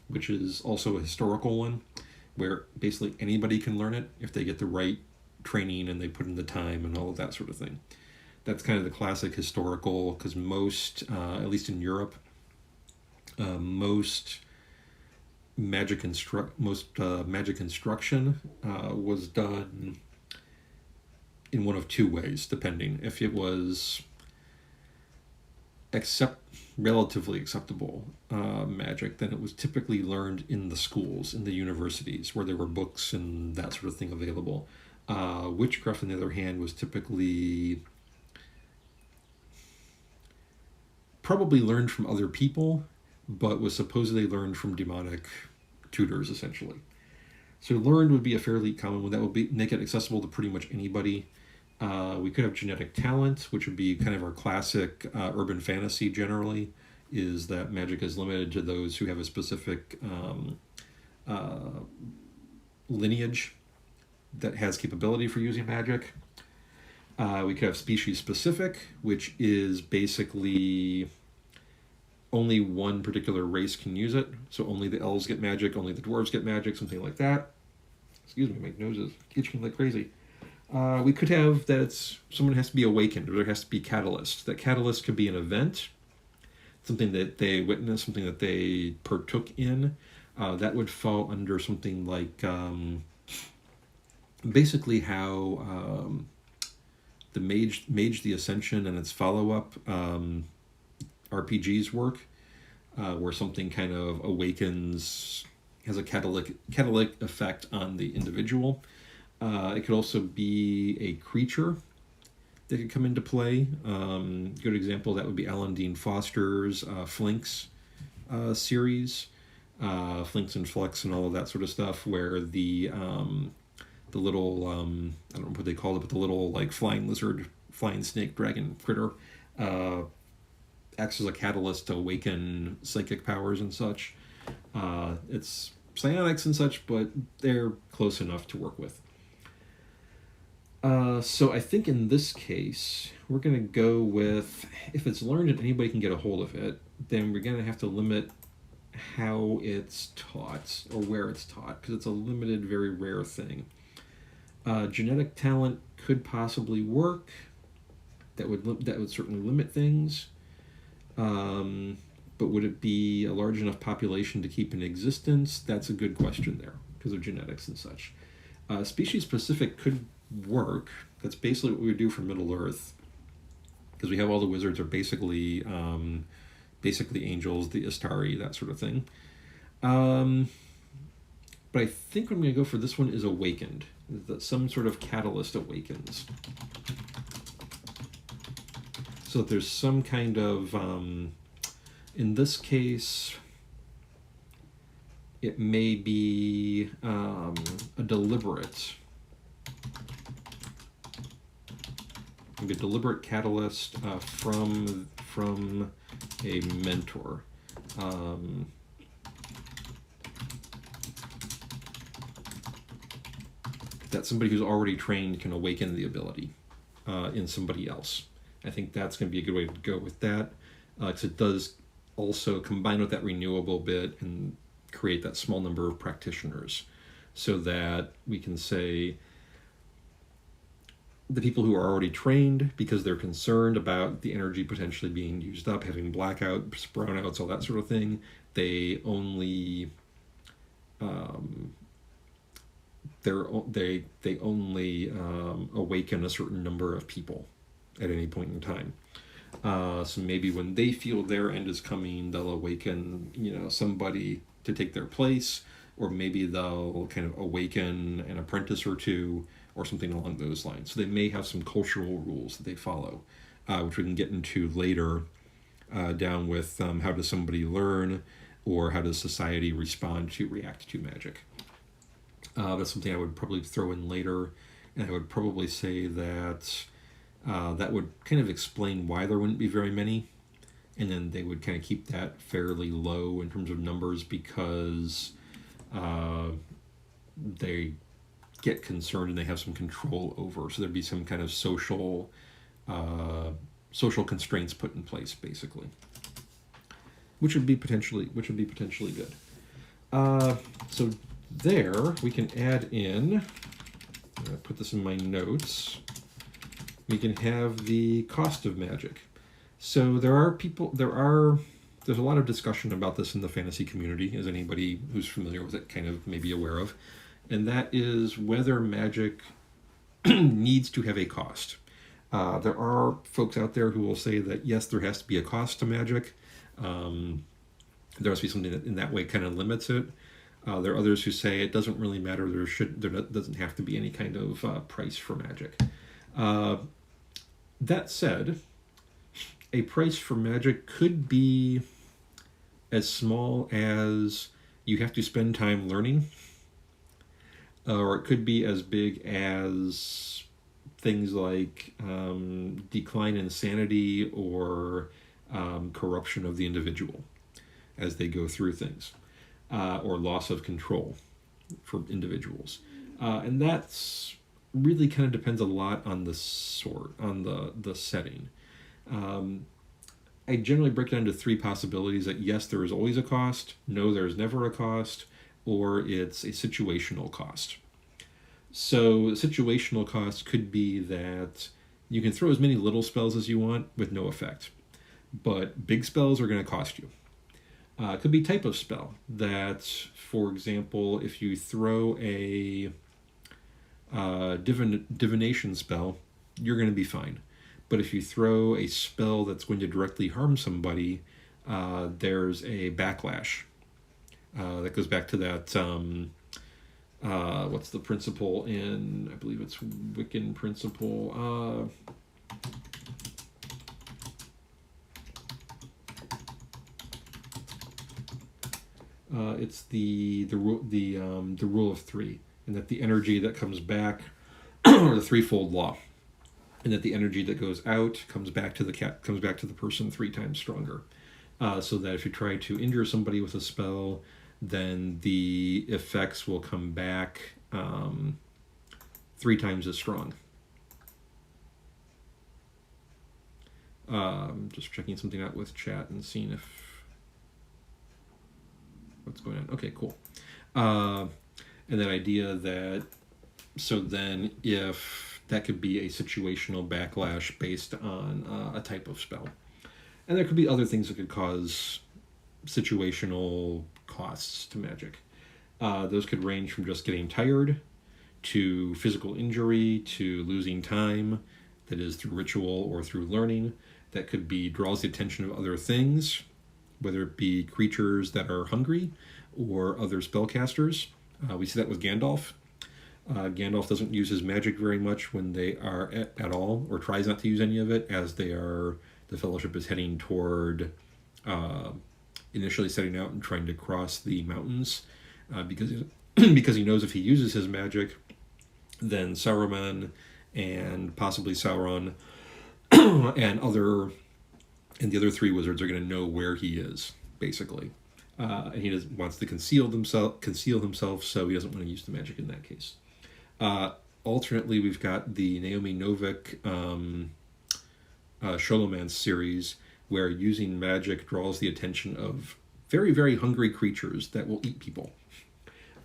which is also a historical one, where basically anybody can learn it if they get the right training and they put in the time and all of that sort of thing. That's kind of the classic historical, because most, at least in Europe, most magic instruction was done in one of two ways, depending. If it was relatively acceptable magic, then it was typically learned in the schools, in the universities, where there were books and that sort of thing available. Witchcraft, on the other hand, was typically probably learned from other people, but was supposedly learned from demonic tutors, essentially. So learned would be a fairly common one. That would make it accessible to pretty much anybody. We could have genetic talent, which would be kind of our classic urban fantasy generally, is that magic is limited to those who have a specific lineage that has capability for using magic. We could have species specific, which is basically only one particular race can use it. So only the elves get magic, only the dwarves get magic, something like that. Excuse me, my nose is itching like crazy. We could have that someone has to be awakened, or there has to be catalyst. That catalyst could be an event, something that they witnessed, something that they partook in. That would fall under something like basically how the Mage the Ascension and its follow-up RPGs work, where something kind of awakens, has a catalytic effect on the individual. It could also be a creature that could come into play. Good example, that would be Alan Dean Foster's Flinks series, Flinks and Flux and all of that sort of stuff, where the little, I don't know what they call it, but the little like flying lizard, flying snake, dragon critter acts as a catalyst to awaken psychic powers and such. It's psionics and such, but they're close enough to work with. So I think in this case, we're going to go with, if it's learned and anybody can get a hold of it, then we're going to have to limit how it's taught or where it's taught, because it's a limited, very rare thing. Genetic talent could possibly work. That would certainly limit things. But would it be a large enough population to keep in existence? That's a good question there because of genetics and such. Species specific could work. That's basically what we would do for Middle Earth, because we have all the wizards are basically angels, the Istari, that sort of thing. But I think what I'm going to go for this one is awakened. That some sort of catalyst awakens. So that there's some kind of, in this case, it may be a deliberate catalyst from a mentor. That somebody who's already trained can awaken the ability in somebody else. I think that's going to be a good way to go with that, because it does also combine with that renewable bit and create that small number of practitioners, so that we can say the people who are already trained, because they're concerned about the energy potentially being used up, having blackouts, brownouts, all that sort of thing, they only they only awaken a certain number of people at any point in time. So maybe when they feel their end is coming, they'll awaken, somebody to take their place, or maybe they'll kind of awaken an apprentice or two, or something along those lines. So they may have some cultural rules that they follow, which we can get into later, down with how does somebody learn, or how does society react to magic. That's something I would probably throw in later, and I would probably say that that would kind of explain why there wouldn't be very many, and then they would kind of keep that fairly low in terms of numbers, because they get concerned and they have some control over. So there'd be some kind of social constraints put in place, basically, which would be potentially good. So there we can add in. I'm going to put this in my notes. We can have the cost of magic. So there's a lot of discussion about this in the fantasy community, as anybody who's familiar with it kind of may be aware of, and that is whether magic needs to have a cost. There are folks out there who will say that yes, there has to be a cost to magic. There has to be something that in that way kind of limits it. There are others who say it doesn't really matter. There doesn't have to be any kind of price for magic. That said, a price for magic could be as small as you have to spend time learning, or it could be as big as things like decline in sanity, or corruption of the individual as they go through things, or loss of control for individuals. And that's really kind of depends a lot on the setting. I generally break it down to three possibilities: that yes, there is always a cost, no, there's never a cost, or it's a situational cost. So situational cost could be that you can throw as many little spells as you want with no effect, but big spells are going to cost you. It could be type of spell, that, for example, if you throw a divination spell, you're going to be fine. But if you throw a spell that's going to directly harm somebody, there's a backlash. That goes back to that, what's the principle in, I believe it's Wiccan principle. It's the rule of three, and that the energy that comes back, or the threefold law, and that the energy that goes out comes back to the person 3 times stronger. So that if you try to injure somebody with a spell, then the effects will come back 3 times as strong. Just checking something out with chat and seeing what's going on. Okay, cool. And that idea that So then if that could be a situational backlash based on a type of spell. And there could be other things that could cause situational costs to magic. Those could range from just getting tired to physical injury to losing time, that is through ritual or through learning. That could be draws the attention of other things, whether it be creatures that are hungry or other spellcasters. We see that with Gandalf. Gandalf doesn't use his magic very much when they are at all, or tries not to use any of it, as the Fellowship is heading toward initially setting out and trying to cross the mountains, because because he knows if he uses his magic, then Saruman and possibly Sauron and the other three wizards are going to know where he is, basically. And he wants to conceal himself, so he doesn't want to use the magic in that case. Alternately, we've got the Naomi Novik Sholomance series, where using magic draws the attention of very, very hungry creatures that will eat people.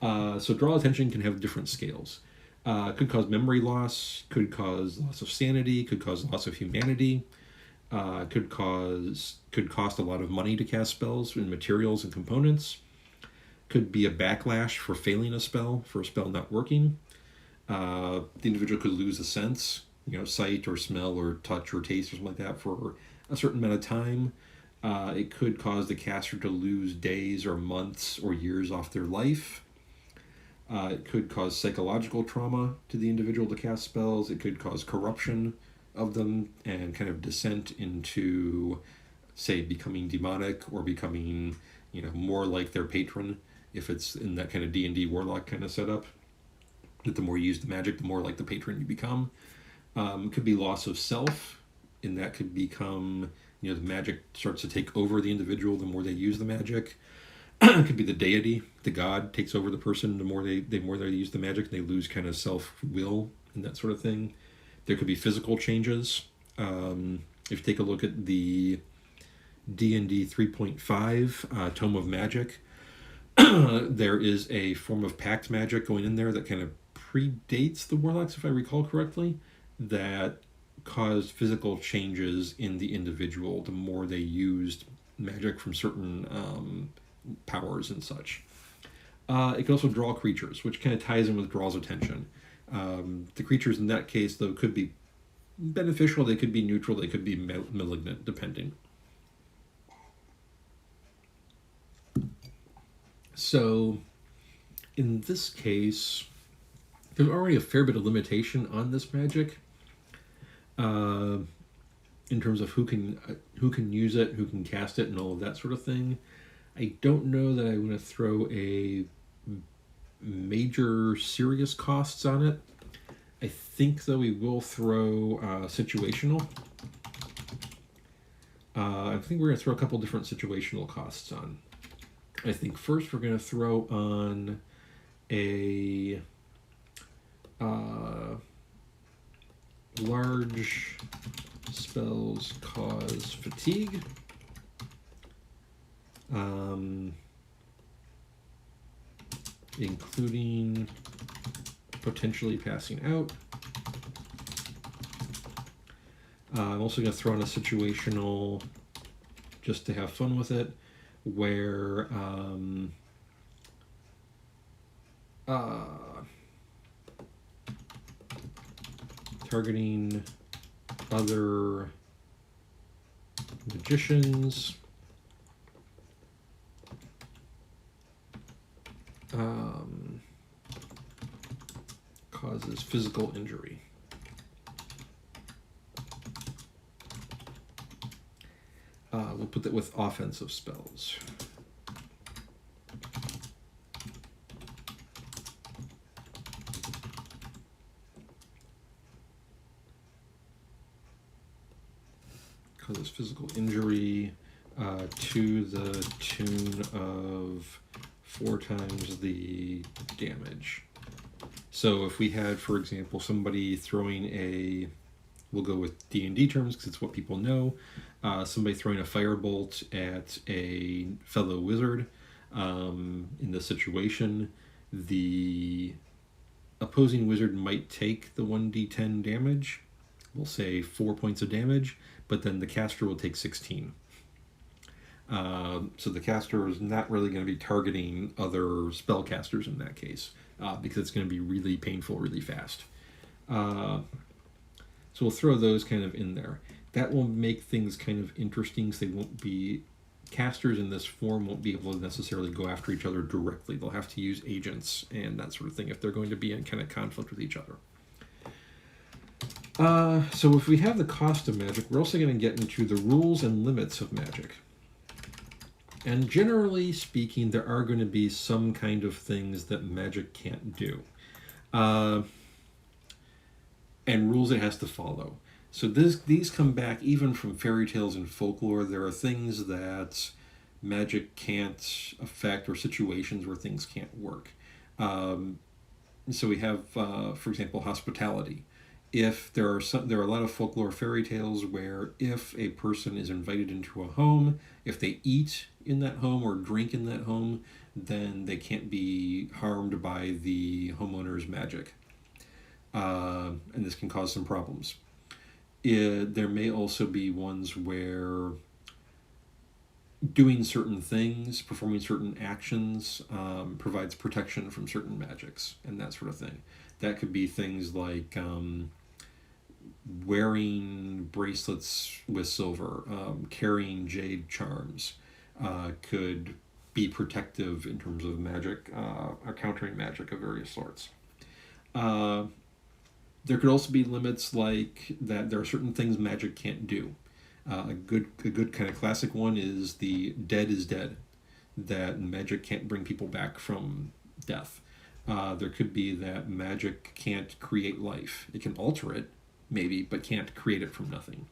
So draw attention can have different scales. Could cause memory loss, could cause loss of sanity, could cause loss of humanity, could cost a lot of money to cast spells and materials and components. Could be a backlash for failing a spell, for a spell not working. The individual could lose a sense, sight or smell or touch or taste or something like that for a certain amount of time. It could cause the caster to lose days or months or years off their life. It could cause psychological trauma to the individual to cast spells. It could cause corruption of them and kind of descent into, say, becoming demonic or becoming, more like their patron, if it's in that kind of D&D warlock kind of setup. That the more you use the magic, the more like the patron you become. Could be loss of self, and that could become, the magic starts to take over the individual the more they use the magic. It could be the deity, the god takes over the person the more they use the magic, and they lose kind of self-will and that sort of thing. There could be physical changes. If you take a look at the D&D 3.5 Tome of Magic, there is a form of pact magic going in there that kind of predates the warlocks, if I recall correctly, that caused physical changes in the individual the more they used magic from certain powers and such. It could also draw creatures, which kind of ties in with draws attention. The creatures in that case, though, could be beneficial, they could be neutral, they could be malignant, depending. So, in this case, there's already a fair bit of limitation on this magic, in terms of who can use it, who can cast it, and all of that sort of thing. I don't know that I want to throw a major serious costs on it. I think, though, we will throw situational. I think we're going to throw a couple different situational costs on. I think first we're going to throw on a large spells cause fatigue. Including potentially passing out. I'm also going to throw in a situational, just to have fun with it, where targeting other magicians, causes physical injury. We'll put that with offensive spells. Causes physical injury to the tune of 4 times the damage. So if we had, for example, somebody throwing we'll go with D&D terms because it's what people know, somebody throwing a firebolt at a fellow wizard, in this situation, the opposing wizard might take the 1d10 damage, we'll say 4 points of damage, but then the caster will take 16. So the caster is not really going to be targeting other spellcasters in that case, because it's going to be really painful really fast. So we'll throw those kind of in there. That will make things kind of interesting, so they won't be... Casters in this form won't be able to necessarily go after each other directly. They'll have to use agents and that sort of thing if they're going to be in kind of conflict with each other. So if we have the cost of magic, we're also going to get into the rules and limits of magic. And generally speaking, there are going to be some kind of things that magic can't do. And rules it has to follow. So these come back even from fairy tales and folklore. There are things that magic can't affect, or situations where things can't work. So we have, for example, hospitality. If there are a lot of folklore fairy tales where if a person is invited into a home, if they eat in that home or drink in that home, then they can't be harmed by the homeowner's magic. And this can cause some problems. There may also be ones where doing certain things, performing certain actions, provides protection from certain magics and that sort of thing. That could be things like wearing bracelets with silver, carrying jade charms, could be protective in terms of magic, or countering magic of various sorts. There could also be limits like that there are certain things magic can't do. A good kind of classic one is the dead is dead, that magic can't bring people back from death. There could be that magic can't create life. It can alter it, maybe, but can't create it from nothing.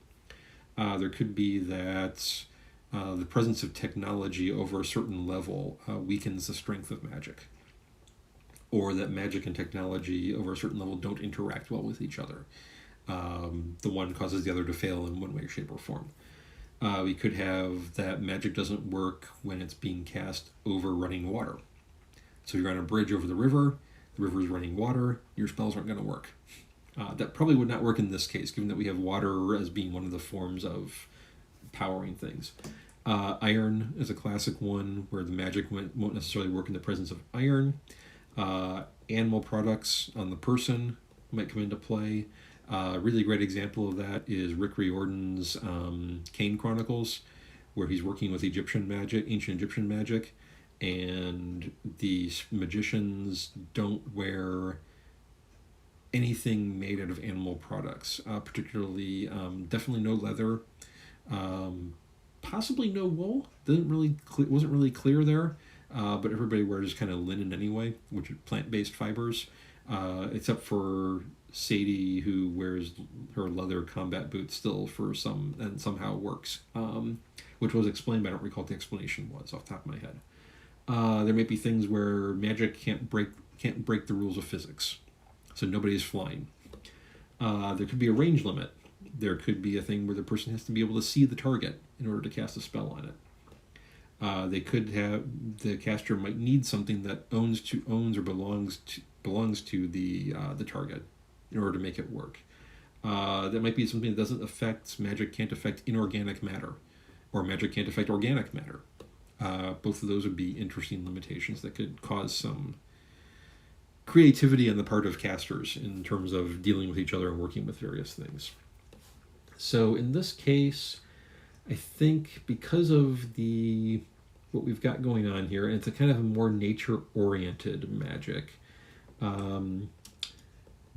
There could be that the presence of technology over a certain level weakens the strength of magic. Or that magic and technology over a certain level don't interact well with each other. The one causes the other to fail in one way, shape, or form. We could have that magic doesn't work when it's being cast over running water. So you're on a bridge over the river is running water, your spells aren't going to work. That probably would not work in this case, given that we have water as being one of the forms of powering things. Iron is a classic one where the magic won't necessarily work in the presence of iron. Animal products on the person might come into play. A really great example of that is Rick Riordan's Kane Chronicles, where he's working with ancient Egyptian magic, and the magicians don't wear anything made out of animal products, particularly definitely no leather, possibly no wool. Wasn't really clear there. But everybody wears kind of linen anyway, which are plant-based fibers, except for Sadie, who wears her leather combat boots still and somehow works, which was explained, but I don't recall what the explanation was off the top of my head. There may be things where magic can't break the rules of physics, so nobody's flying. There could be a range limit. There could be a thing where the person has to be able to see the target in order to cast a spell on it. They could have, the caster might need something that owns or belongs to the target in order to make it work. That might be something that doesn't affect, magic can't affect inorganic matter, or magic can't affect organic matter. Both of those would be interesting limitations that could cause some creativity on the part of casters in terms of dealing with each other and working with various things. So in this case, I think because of what we've got going on here, and it's a kind of a more nature-oriented magic,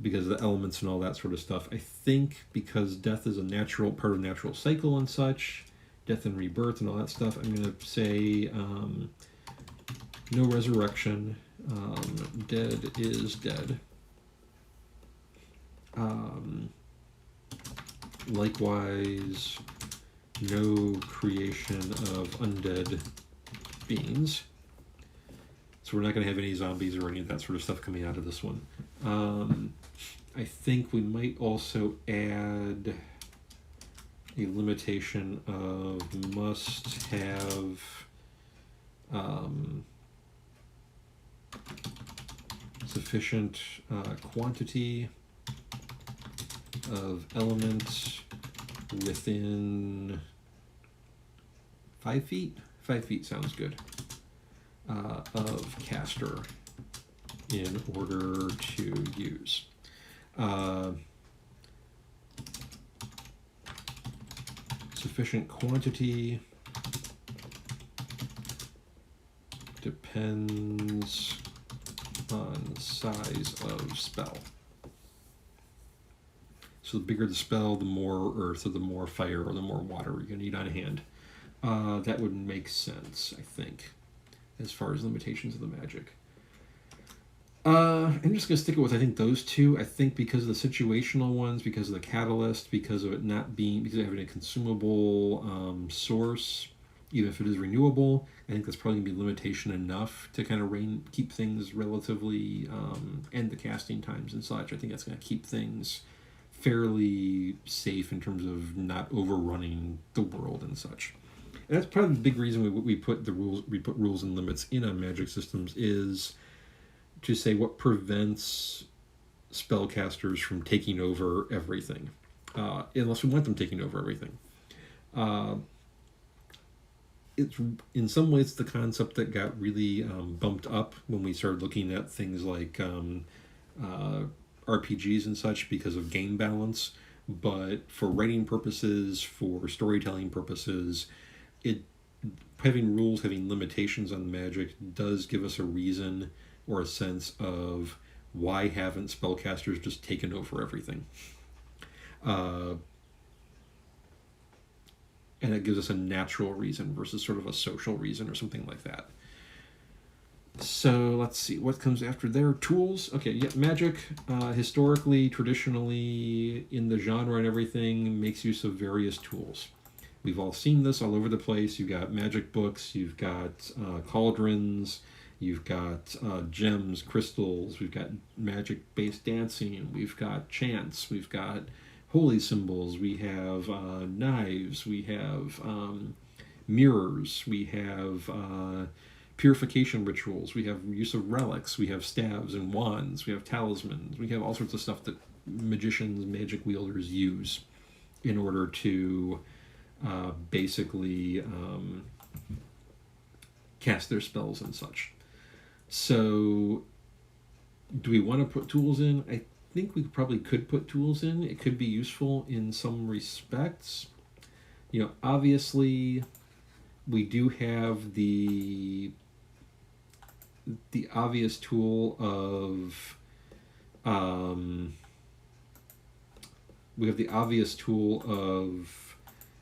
because of the elements and all that sort of stuff. I think because death is a natural part of natural cycle and such, death and rebirth and all that stuff, I'm going to say no resurrection, dead is dead. Likewise, no creation of undead beings. So we're not going to have any zombies or any of that sort of stuff coming out of this one. I think we might also add a limitation of must have sufficient quantity of element within 5 feet. 5 feet sounds good. Of caster in order to use. Sufficient quantity depends on size of spell. So the bigger the spell, the more earth or the more fire or the more water you're going to need on hand. That would make sense, I think, as far as limitations of the magic. I'm just going to stick it with, I think, those two. I think because of the situational ones, because of the catalyst, because of it not being, because of having a consumable source, even if it is renewable, I think that's probably going to be limitation enough to kind of keep things relatively, and the casting times and such. I think that's going to keep things fairly safe in terms of not overrunning the world and such. And that's probably the big reason we put rules and limits in on magic systems, is to say what prevents spellcasters from taking over everything, unless we want them taking over everything. It's in some ways the concept that got really bumped up when we started looking at things like RPGs and such because of game balance. But for writing purposes, for storytelling purposes, having rules, having limitations on magic does give us a reason or a sense of why haven't spellcasters just taken over everything. And it gives us a natural reason versus sort of a social reason or something like that. So let's see, what comes after there? Tools. Okay, yeah, magic, historically, traditionally, in the genre and everything, makes use of various tools. We've all seen this all over the place. You've got magic books, you've got cauldrons, you've got gems, crystals, we've got magic-based dancing, we've got chants, we've got holy symbols, we have knives, we have mirrors, we have purification rituals, we have use of relics, we have staves and wands, we have talismans, we have all sorts of stuff that magicians, magic wielders use in order to basically cast their spells and such. So, do we want to put tools in? I think we probably could put tools in. It could be useful in some respects. You know, obviously, we do have the obvious tool of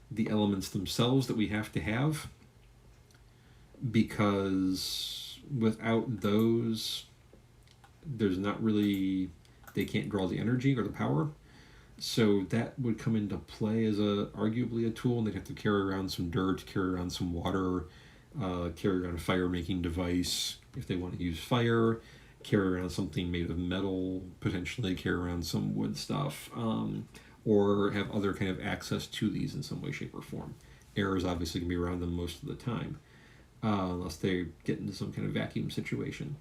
the elements themselves that we have to have, because without those, there's not really, they can't draw the energy or the power. So that would come into play as arguably a tool, and they'd have to carry around some dirt, carry around some water, carry around a fire making device if they want to use fire, carry around something made of metal, potentially carry around some wood stuff, or have other kind of access to these in some way, shape, or form. Air is obviously going to be around them most of the time, unless they get into some kind of vacuum situation.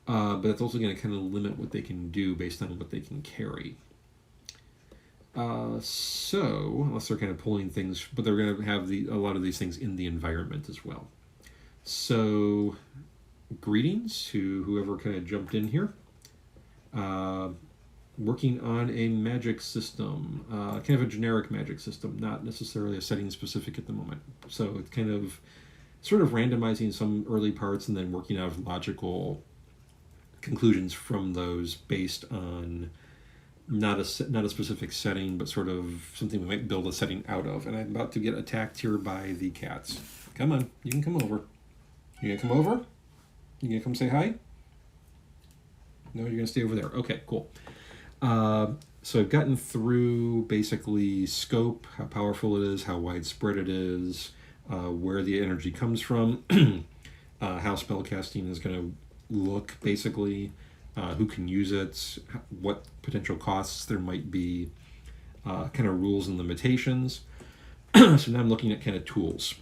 But it's also going to kind of limit what they can do based on what they can carry. So, unless they're kind of pulling things, but they're going to have a lot of these things in the environment as well. So, greetings to whoever kind of jumped in here. Working on a magic system, kind of a generic magic system, not necessarily a setting specific at the moment. So it's kind of sort of randomizing some early parts and then working out logical conclusions from those based on not a specific setting, but sort of something we might build a setting out of. And I'm about to get attacked here by the cats. Come on, you can come over. You gonna come over? You gonna come say hi? No, you're gonna stay over there. Okay, cool. So I've gotten through basically scope, how powerful it is, how widespread it is, where the energy comes from, how spellcasting is going to look, basically, who can use it, what potential costs there might be, kind of rules and limitations. So now I'm looking at kind of tools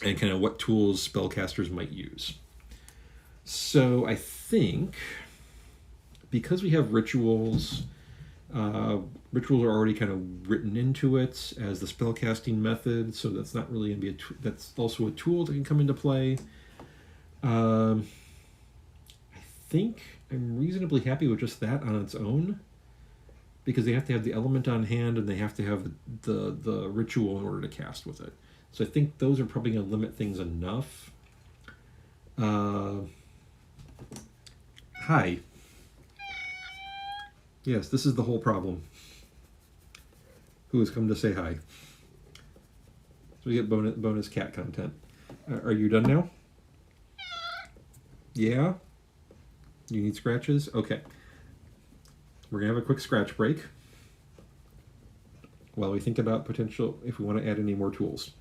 and kind of what tools spellcasters might use. So I think because we have rituals, rituals are already kind of written into it as the spellcasting method, so that's not really going to be that's also a tool that can come into play. I think I'm reasonably happy with just that on its own, because they have to have the element on hand and they have to have the ritual in order to cast with it. So I think those are probably going to limit things enough. Hi. Yes, this is the whole problem. Who has come to say hi? So we get bonus cat content. Are you done now? Yeah? You need scratches? Okay. We're going to have a quick scratch break while we think about potential, if we want to add any more tools.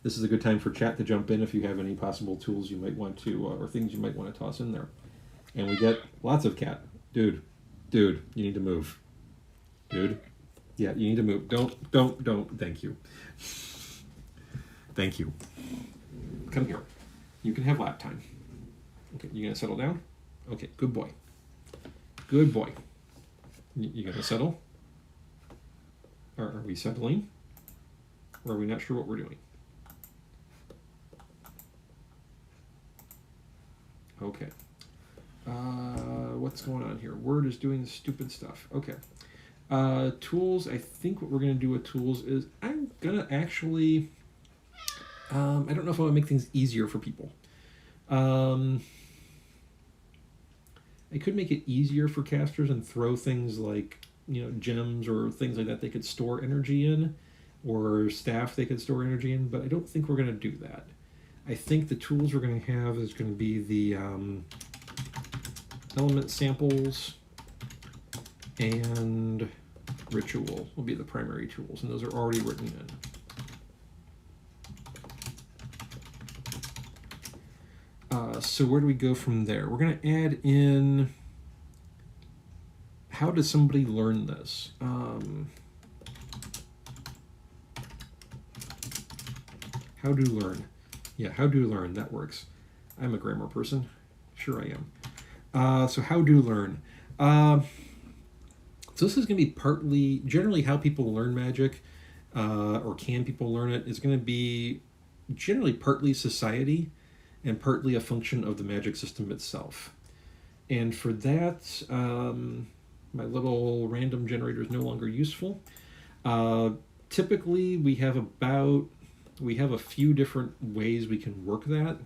This is a good time for chat to jump in if you have any possible tools you might want to, or things you might want to toss in there. And we get lots of cat. Dude, you need to move. Dude, yeah, you need to move. Don't. Thank you. Thank you. Come here. You can have lap time. Okay, you gonna settle down? Okay, good boy. Good boy. You gonna settle? Are we settling? Or are we not sure what we're doing? Okay. What's going on here? Word is doing stupid stuff. Okay. Tools, I think what we're going to do with tools is I'm going to actually, I don't know if I want to make things easier for people. I could make it easier for casters and throw things like, gems or things like that they could store energy in, or staff they could store energy in, but I don't think we're going to do that. I think the tools we're going to have is going to be the element samples and ritual will be the primary tools, and those are already written in. So where do we go from there? We're going to add in, how does somebody learn this? How do learn? Yeah, how do learn, that works. I'm a grammar person. Sure I am. So how do learn? So this is going to be partly, generally how people learn magic, or can people learn it, is going to be generally partly society and partly a function of the magic system itself. And for that, my little random generator is no longer useful. Typically, we have a few different ways we can work that.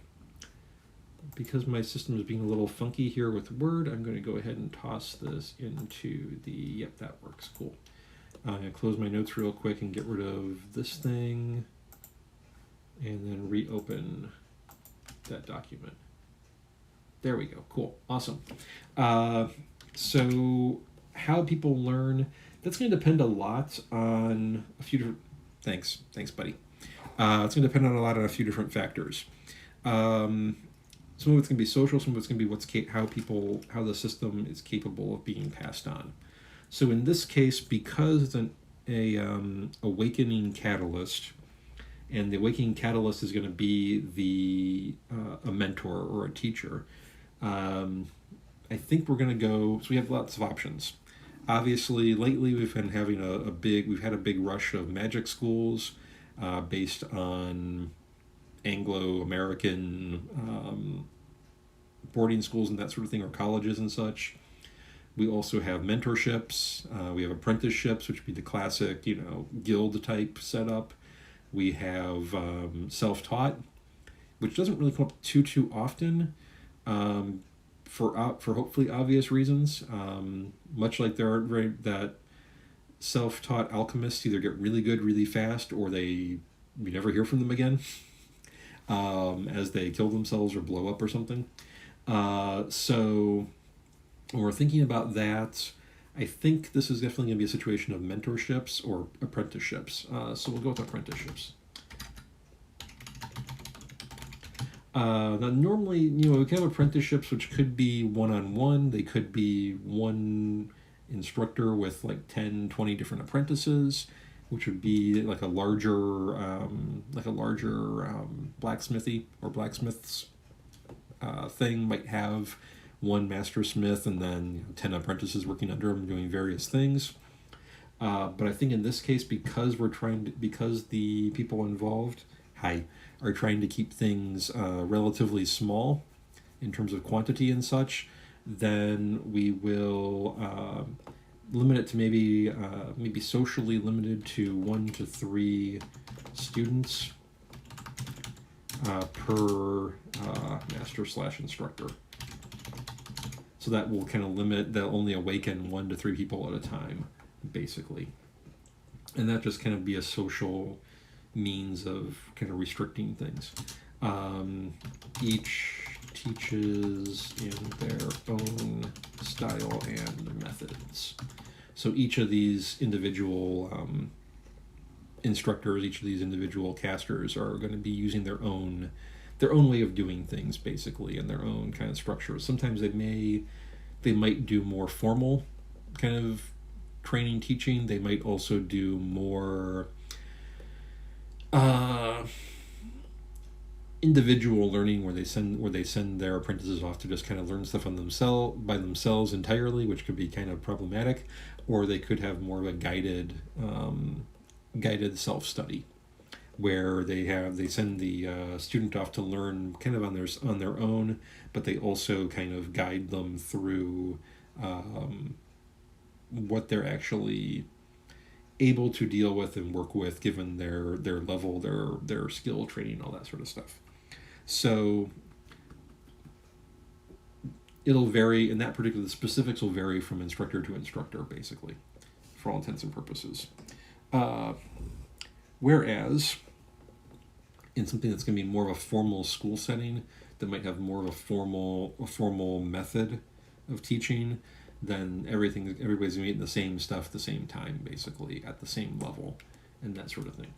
Because my system is being a little funky here with Word, I'm going to go ahead and toss this into the, yep, that works, cool. I'm going to close my notes real quick and get rid of this thing, and then reopen that document. There we go, cool, awesome. So how people learn, that's going to depend a lot on a few different, thanks buddy. It's going to depend on a few different factors. Some of it's going to be social, some of it's going to be how the system is capable of being passed on. So in this case, because it's an awakening catalyst, and the awakening catalyst is going to be a mentor or a teacher, I think we're going to go, so we have lots of options. Obviously, lately we've been having we've had a big rush of magic schools based on Anglo-American boarding schools and that sort of thing, or colleges and such. We also have mentorships. We have apprenticeships, which would be the classic, guild type setup. We have self-taught, which doesn't really come up too often, for hopefully obvious reasons. Much like there aren't that self-taught alchemists either get really good really fast, or we never hear from them again. As they kill themselves or blow up or something. So when we're thinking about that, I think this is definitely going to be a situation of mentorships or apprenticeships. So we'll go with apprenticeships. Now normally, we can have apprenticeships which could be one-on-one. They could be one instructor with like 10, 20 different apprentices, which would be like a larger blacksmithy or blacksmiths thing might have one master smith and then 10 apprentices working under him doing various things. But I think in this case, because the people involved, are trying to keep things relatively small in terms of quantity and such, then we will limit it to maybe socially limited to 1 to 3 students per master/instructor. So that will kind of limit, they'll only awaken 1 to 3 people at a time, basically. And that just kind of be a social means of kind of restricting things. Each teaches in their own style and methods. So each of these individual instructors, each of these individual casters are going to be using their own way of doing things, basically, and their own kind of structure. Sometimes they might do more formal kind of training, teaching. They might also do more individual learning, where they send their apprentices off to just kind of learn stuff by themselves entirely, which could be kind of problematic. Or they could have more of a guided self-study, where they send the student off to learn kind of on their own, but they also kind of guide them through what they're actually able to deal with and work with, given their level, their skill training, all that sort of stuff. So it'll vary, and that particular specifics will vary from instructor to instructor, basically, for all intents and purposes. Whereas in something that's going to be more of a formal school setting, that might have more of a formal method of teaching, then everybody's going to be eating the same stuff at the same time, basically, at the same level, and that sort of thing.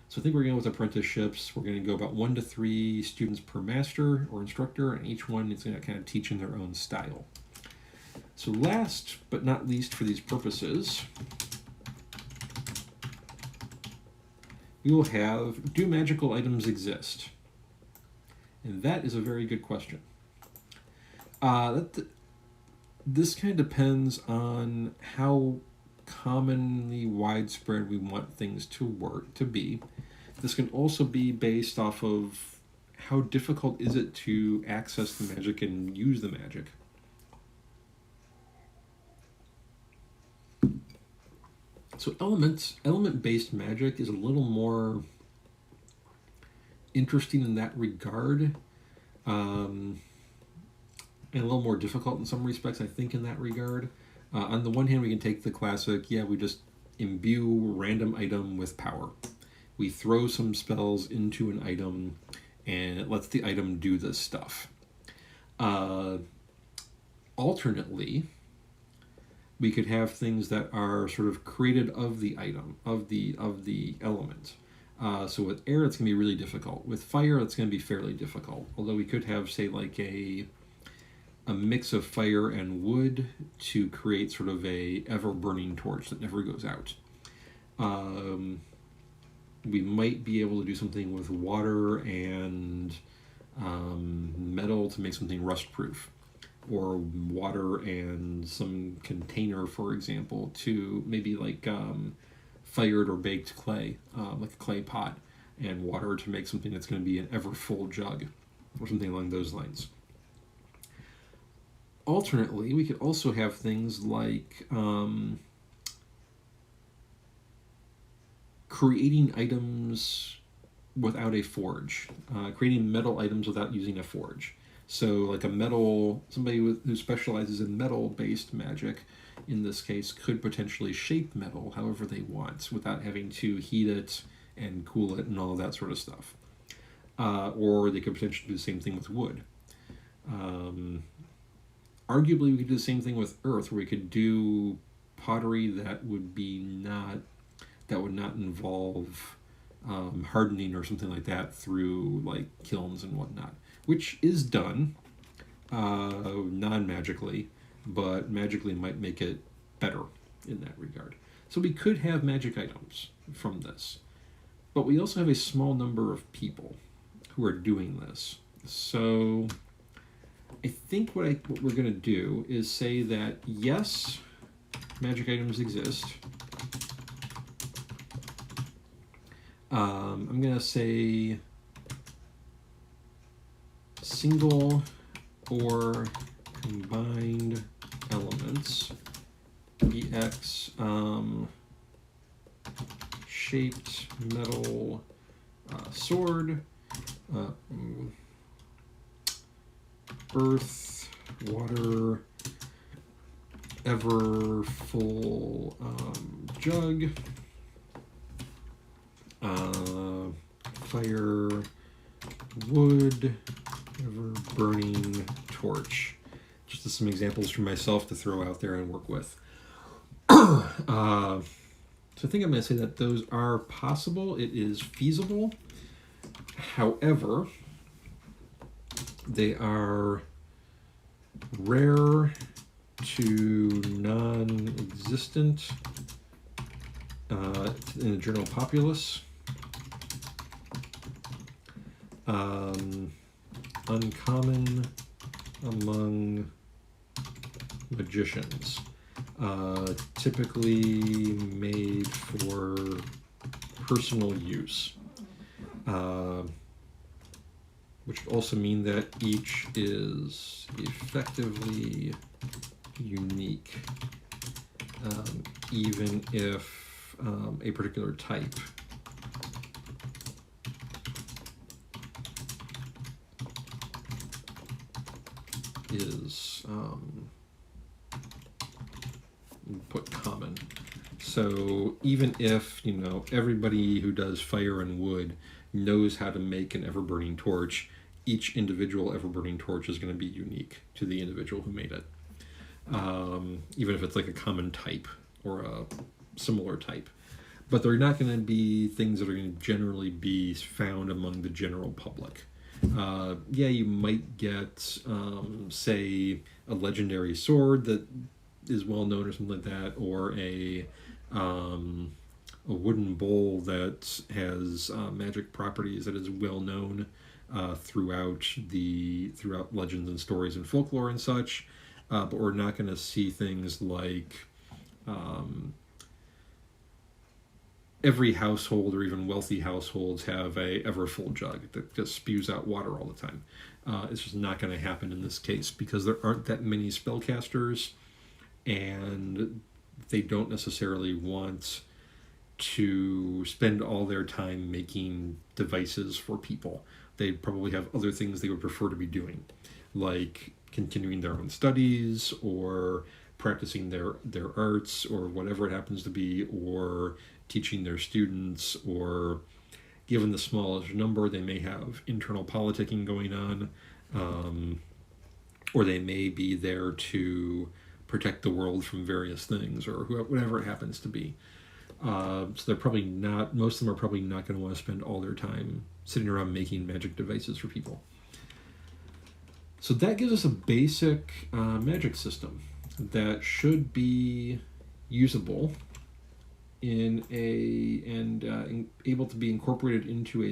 So I think we're going to go with apprenticeships. We're going to go about 1 to 3 students per master or instructor, and each one is going to kind of teach in their own style. So last but not least for these purposes, we will have, do magical items exist? And that is a very good question. This kind of depends on how commonly widespread we want things to be. This can also be based off of how difficult is it to access the magic and use the magic. So element-based magic is a little more interesting in that regard, and a little more difficult in some respects, I think, in that regard. On the one hand, we can take the classic, we just imbue random item with power. We throw some spells into an item, and it lets the item do this stuff. Alternately, we could have things that are sort of created of the item, of the element. So with air, it's going to be really difficult. With fire, it's going to be fairly difficult. Although we could have, say, like a mix of fire and wood to create sort of a ever-burning torch that never goes out. We might be able to do something with water and metal to make something rust-proof, or water and some container, for example, to maybe like fired or baked clay, like a clay pot, and water to make something that's going to be an ever-full jug, or something along those lines. Alternately, we could also have things like creating items without a forge, creating metal items without using a forge. So like somebody who specializes in metal-based magic, in this case, could potentially shape metal however they want without having to heat it and cool it and all of that sort of stuff. Or they could potentially do the same thing with wood. Arguably, we could do the same thing with earth, where we could do pottery that would not involve hardening or something like that through like kilns and whatnot, which is done non-magically, but magically might make it better in that regard. So we could have magic items from this, but we also have a small number of people who are doing this. So I think what we're going to do is say that yes, magic items exist. I'm going to say single or combined elements, EX, shaped metal sword, earth, water, ever full jug, fire, wood, ever burning torch. Just some examples for myself to throw out there and work with. So I think I'm going to say that those are possible. It is feasible. However, they are rare to non-existent in the general populace. Uncommon among magicians. Typically made for personal use. Which would also mean that each is effectively unique, even if a particular type is put common. So even if, everybody who does fire and wood knows how to make an ever-burning torch, each individual ever-burning torch is going to be unique to the individual who made it. Even if it's like a common type or a similar type. But they're not going to be things that are going to generally be found among the general public. You might get, say, a legendary sword that is well known or something like that, or a wooden bowl that has magic properties that is well known throughout legends and stories and folklore and such. But we're not going to see things like every household or even wealthy households have a ever full jug that just spews out water all the time. It's just not going to happen in this case because there aren't that many spellcasters, and they don't necessarily want to spend all their time making devices for people. They probably have other things they would prefer to be doing, like continuing their own studies or practicing their arts or whatever it happens to be, or teaching their students, or given the smallest number, they may have internal politicking going on, or they may be there to protect the world from various things, or whatever it happens to be. So they're probably not, most of them are probably not going to want to spend all their time sitting around making magic devices for people. So that gives us a basic magic system that should be usable and able to be incorporated into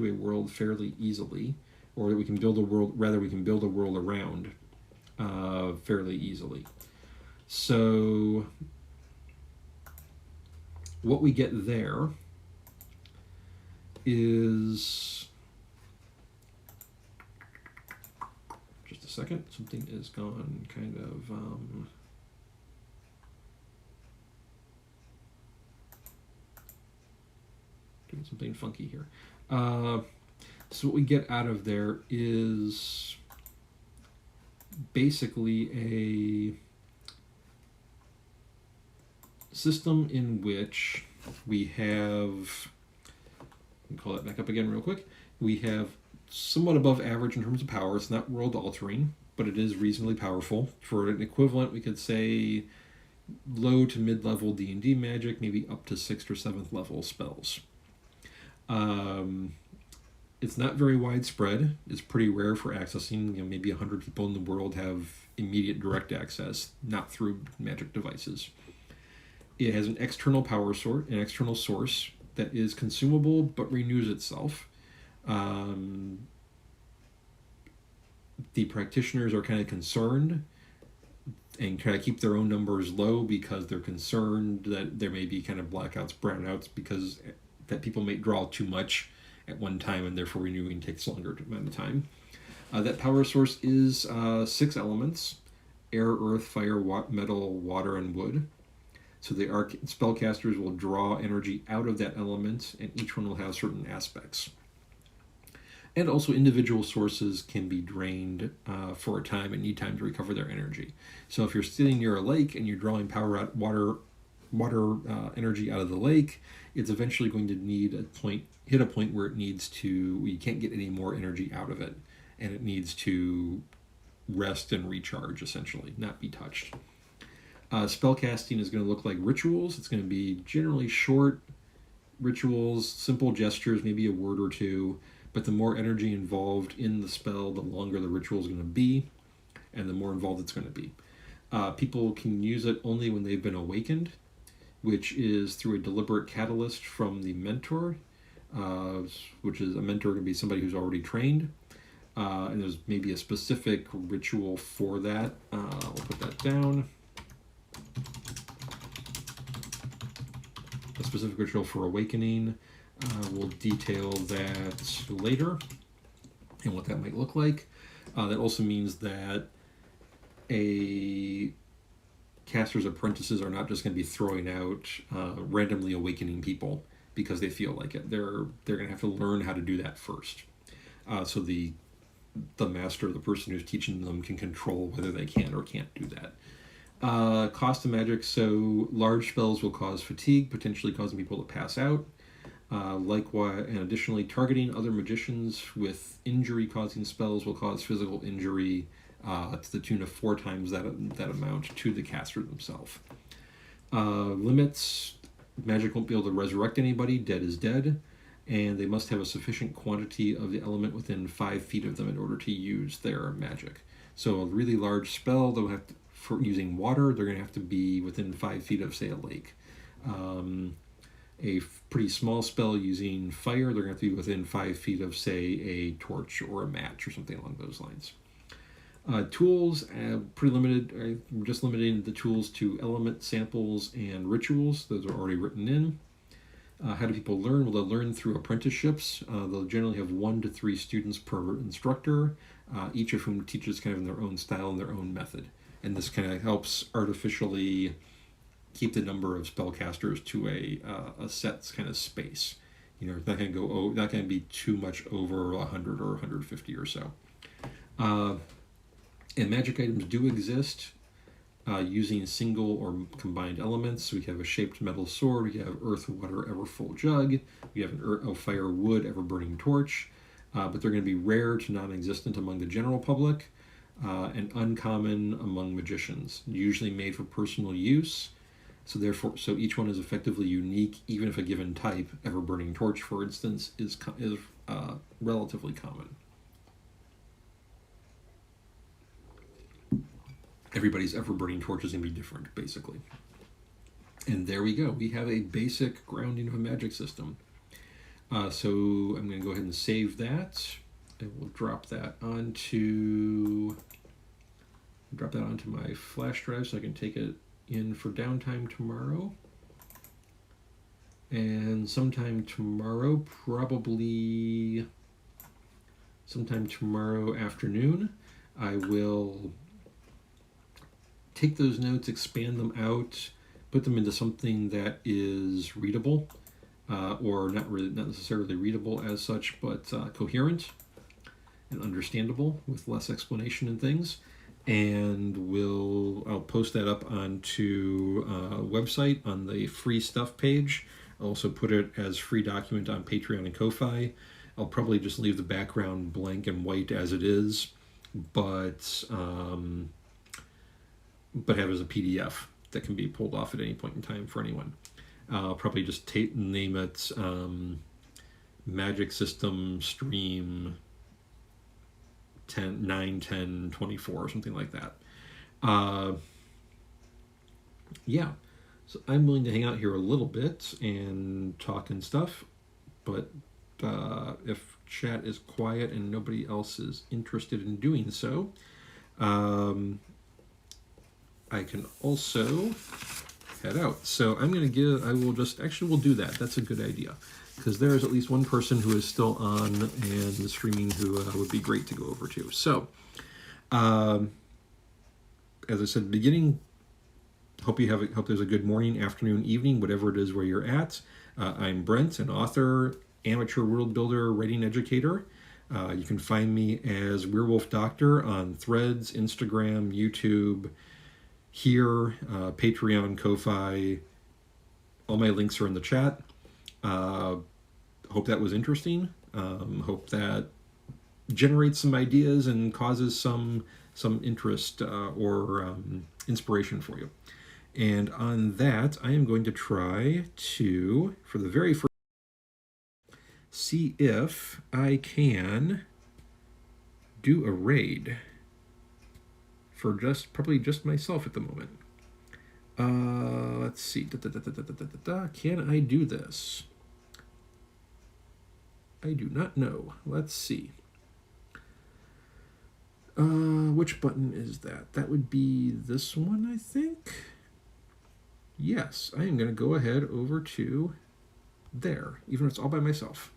a world fairly easily, or that we can build a world around fairly easily. So what we get there is, just a second, something is gone kind of doing something funky here. So what we get out of there is basically a system in which we have, I'll call that back up again real quick, we have somewhat above average in terms of power. It's not world altering, but it is reasonably powerful. For an equivalent, we could say low to mid-level D&D magic, maybe up to 6th or 7th level spells. It's not very widespread. It's pretty rare for accessing. Maybe 100 people in the world have immediate direct access, not through magic devices. It has an external power source, an external source that is consumable but renews itself. the practitioners are kind of concerned and try to keep their own numbers low because they're concerned that there may be kind of blackouts, brownouts, because that people may draw too much at one time and therefore renewing takes longer amount of time. That power source is 6 elements: air, earth, fire, metal, water, and wood. So the spellcasters will draw energy out of that element, and each one will have certain aspects. And also individual sources can be drained for a time and need time to recover their energy. So if you're sitting near a lake and you're drawing power out water energy out of the lake, it's eventually going to hit a point where you can't get any more energy out of it, and it needs to rest and recharge, essentially, not be touched. Spellcasting is going to look like rituals. It's going to be generally short rituals, simple gestures, maybe a word or two, but the more energy involved in the spell, the longer the ritual is going to be, and the more involved it's going to be. People can use it only when they've been awakened, which is through a deliberate catalyst from the mentor, which is a mentor going to be somebody who's already trained. And there's maybe a specific ritual for that. I'll put that down. A specific ritual for awakening. We'll detail that later and what that might look like. That also means that a caster's apprentices are not just going to be throwing out randomly awakening people because they feel like it. They're going to have to learn how to do that first. So the master, the person who's teaching them, can control whether they can or can't do that. Cost of magic, so large spells will cause fatigue, potentially causing people to pass out. Likewise, and additionally, targeting other magicians with injury-causing spells will cause physical injury to the tune of 4 times that amount to the caster themselves. Limits, magic won't be able to resurrect anybody, dead is dead, and they must have a sufficient quantity of the element within 5 feet of them in order to use their magic. So a really large spell, they'll have to, for using water, they're going to have to be within 5 feet of, say, a lake. A pretty small spell using fire, they're going to have to be within 5 feet of, say, a torch or a match or something along those lines. Tools, pretty limited. We're just limiting the tools to element, samples, and rituals. Those are already written in. How do people learn? Well, they'll learn through apprenticeships. They'll generally have 1 to 3 students per instructor, each of whom teaches kind of in their own style and their own method. And this kind of helps artificially keep the number of spellcasters to a set kind of space. You know, it's not going to go. Not going to be too much over 100 or 150 or so. And magic items do exist using single or combined elements. We have a shaped metal sword, we have earth, water, ever full jug, we have a fire, wood, ever burning torch, but they're going to be rare to non-existent among the general public and uncommon among magicians, usually made for personal use. So each one is effectively unique, even if a given type, ever burning torch, for instance, is relatively common. Everybody's ever-burning torch is going to be different, basically. And there we go. We have a basic grounding of a magic system. So I'm going to go ahead and save that. And we'll drop that onto my flash drive so I can take it in for downtime tomorrow. And sometime tomorrow, probably sometime tomorrow afternoon, I will take those notes, expand them out, put them into something that is readable, or not necessarily readable as such, but coherent and understandable with less explanation and things. And I'll post that up onto a website on the free stuff page. I'll also put it as free document on Patreon and Ko-Fi. I'll probably just leave the background blank and white as it is, but have it as a PDF that can be pulled off at any point in time for anyone. I'll probably just name it Magic System Stream 9/10/24 or something like that. Yeah, so I'm willing to hang out here a little bit and talk and stuff, but if chat is quiet and nobody else is interested in doing so, I can also head out. So I'm going to give, I will just, actually we'll do that. That's a good idea. Because there is at least one person who is still on and streaming who would be great to go over to. So, as I said at the beginning, hope there's a good morning, afternoon, evening, whatever it is where you're at. I'm Brent, an author, amateur world builder, writing educator. You can find me as Werewolf Doctor on Threads, Instagram, YouTube, here, Patreon, Ko-Fi. All my links are in the chat. Hope that was interesting. Hope that generates some ideas and causes some interest or inspiration for you. And on that, I am going to try to, for the very first, see if I can do a raid for probably just myself at the moment. Let's see. Can I do this? I do not know. Let's see. Which button is that? That would be this one, I think. Yes, I am going to go ahead over to there, even if it's all by myself.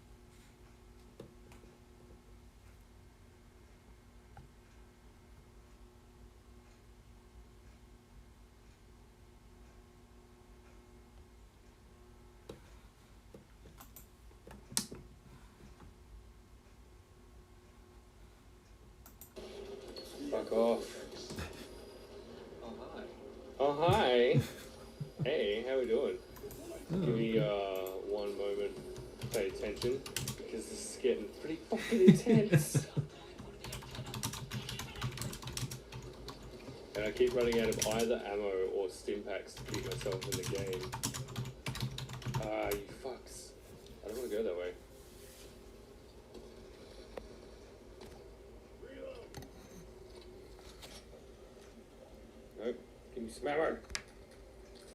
Fuck off. Oh, hi. Oh, hi. Hey, how we doing? Give me one moment to pay attention, because this is getting pretty fucking intense. And I keep running out of either ammo or stim packs to keep myself in the game. Ah, you fucks. I don't want to go that way. Nope. Give me some ammo.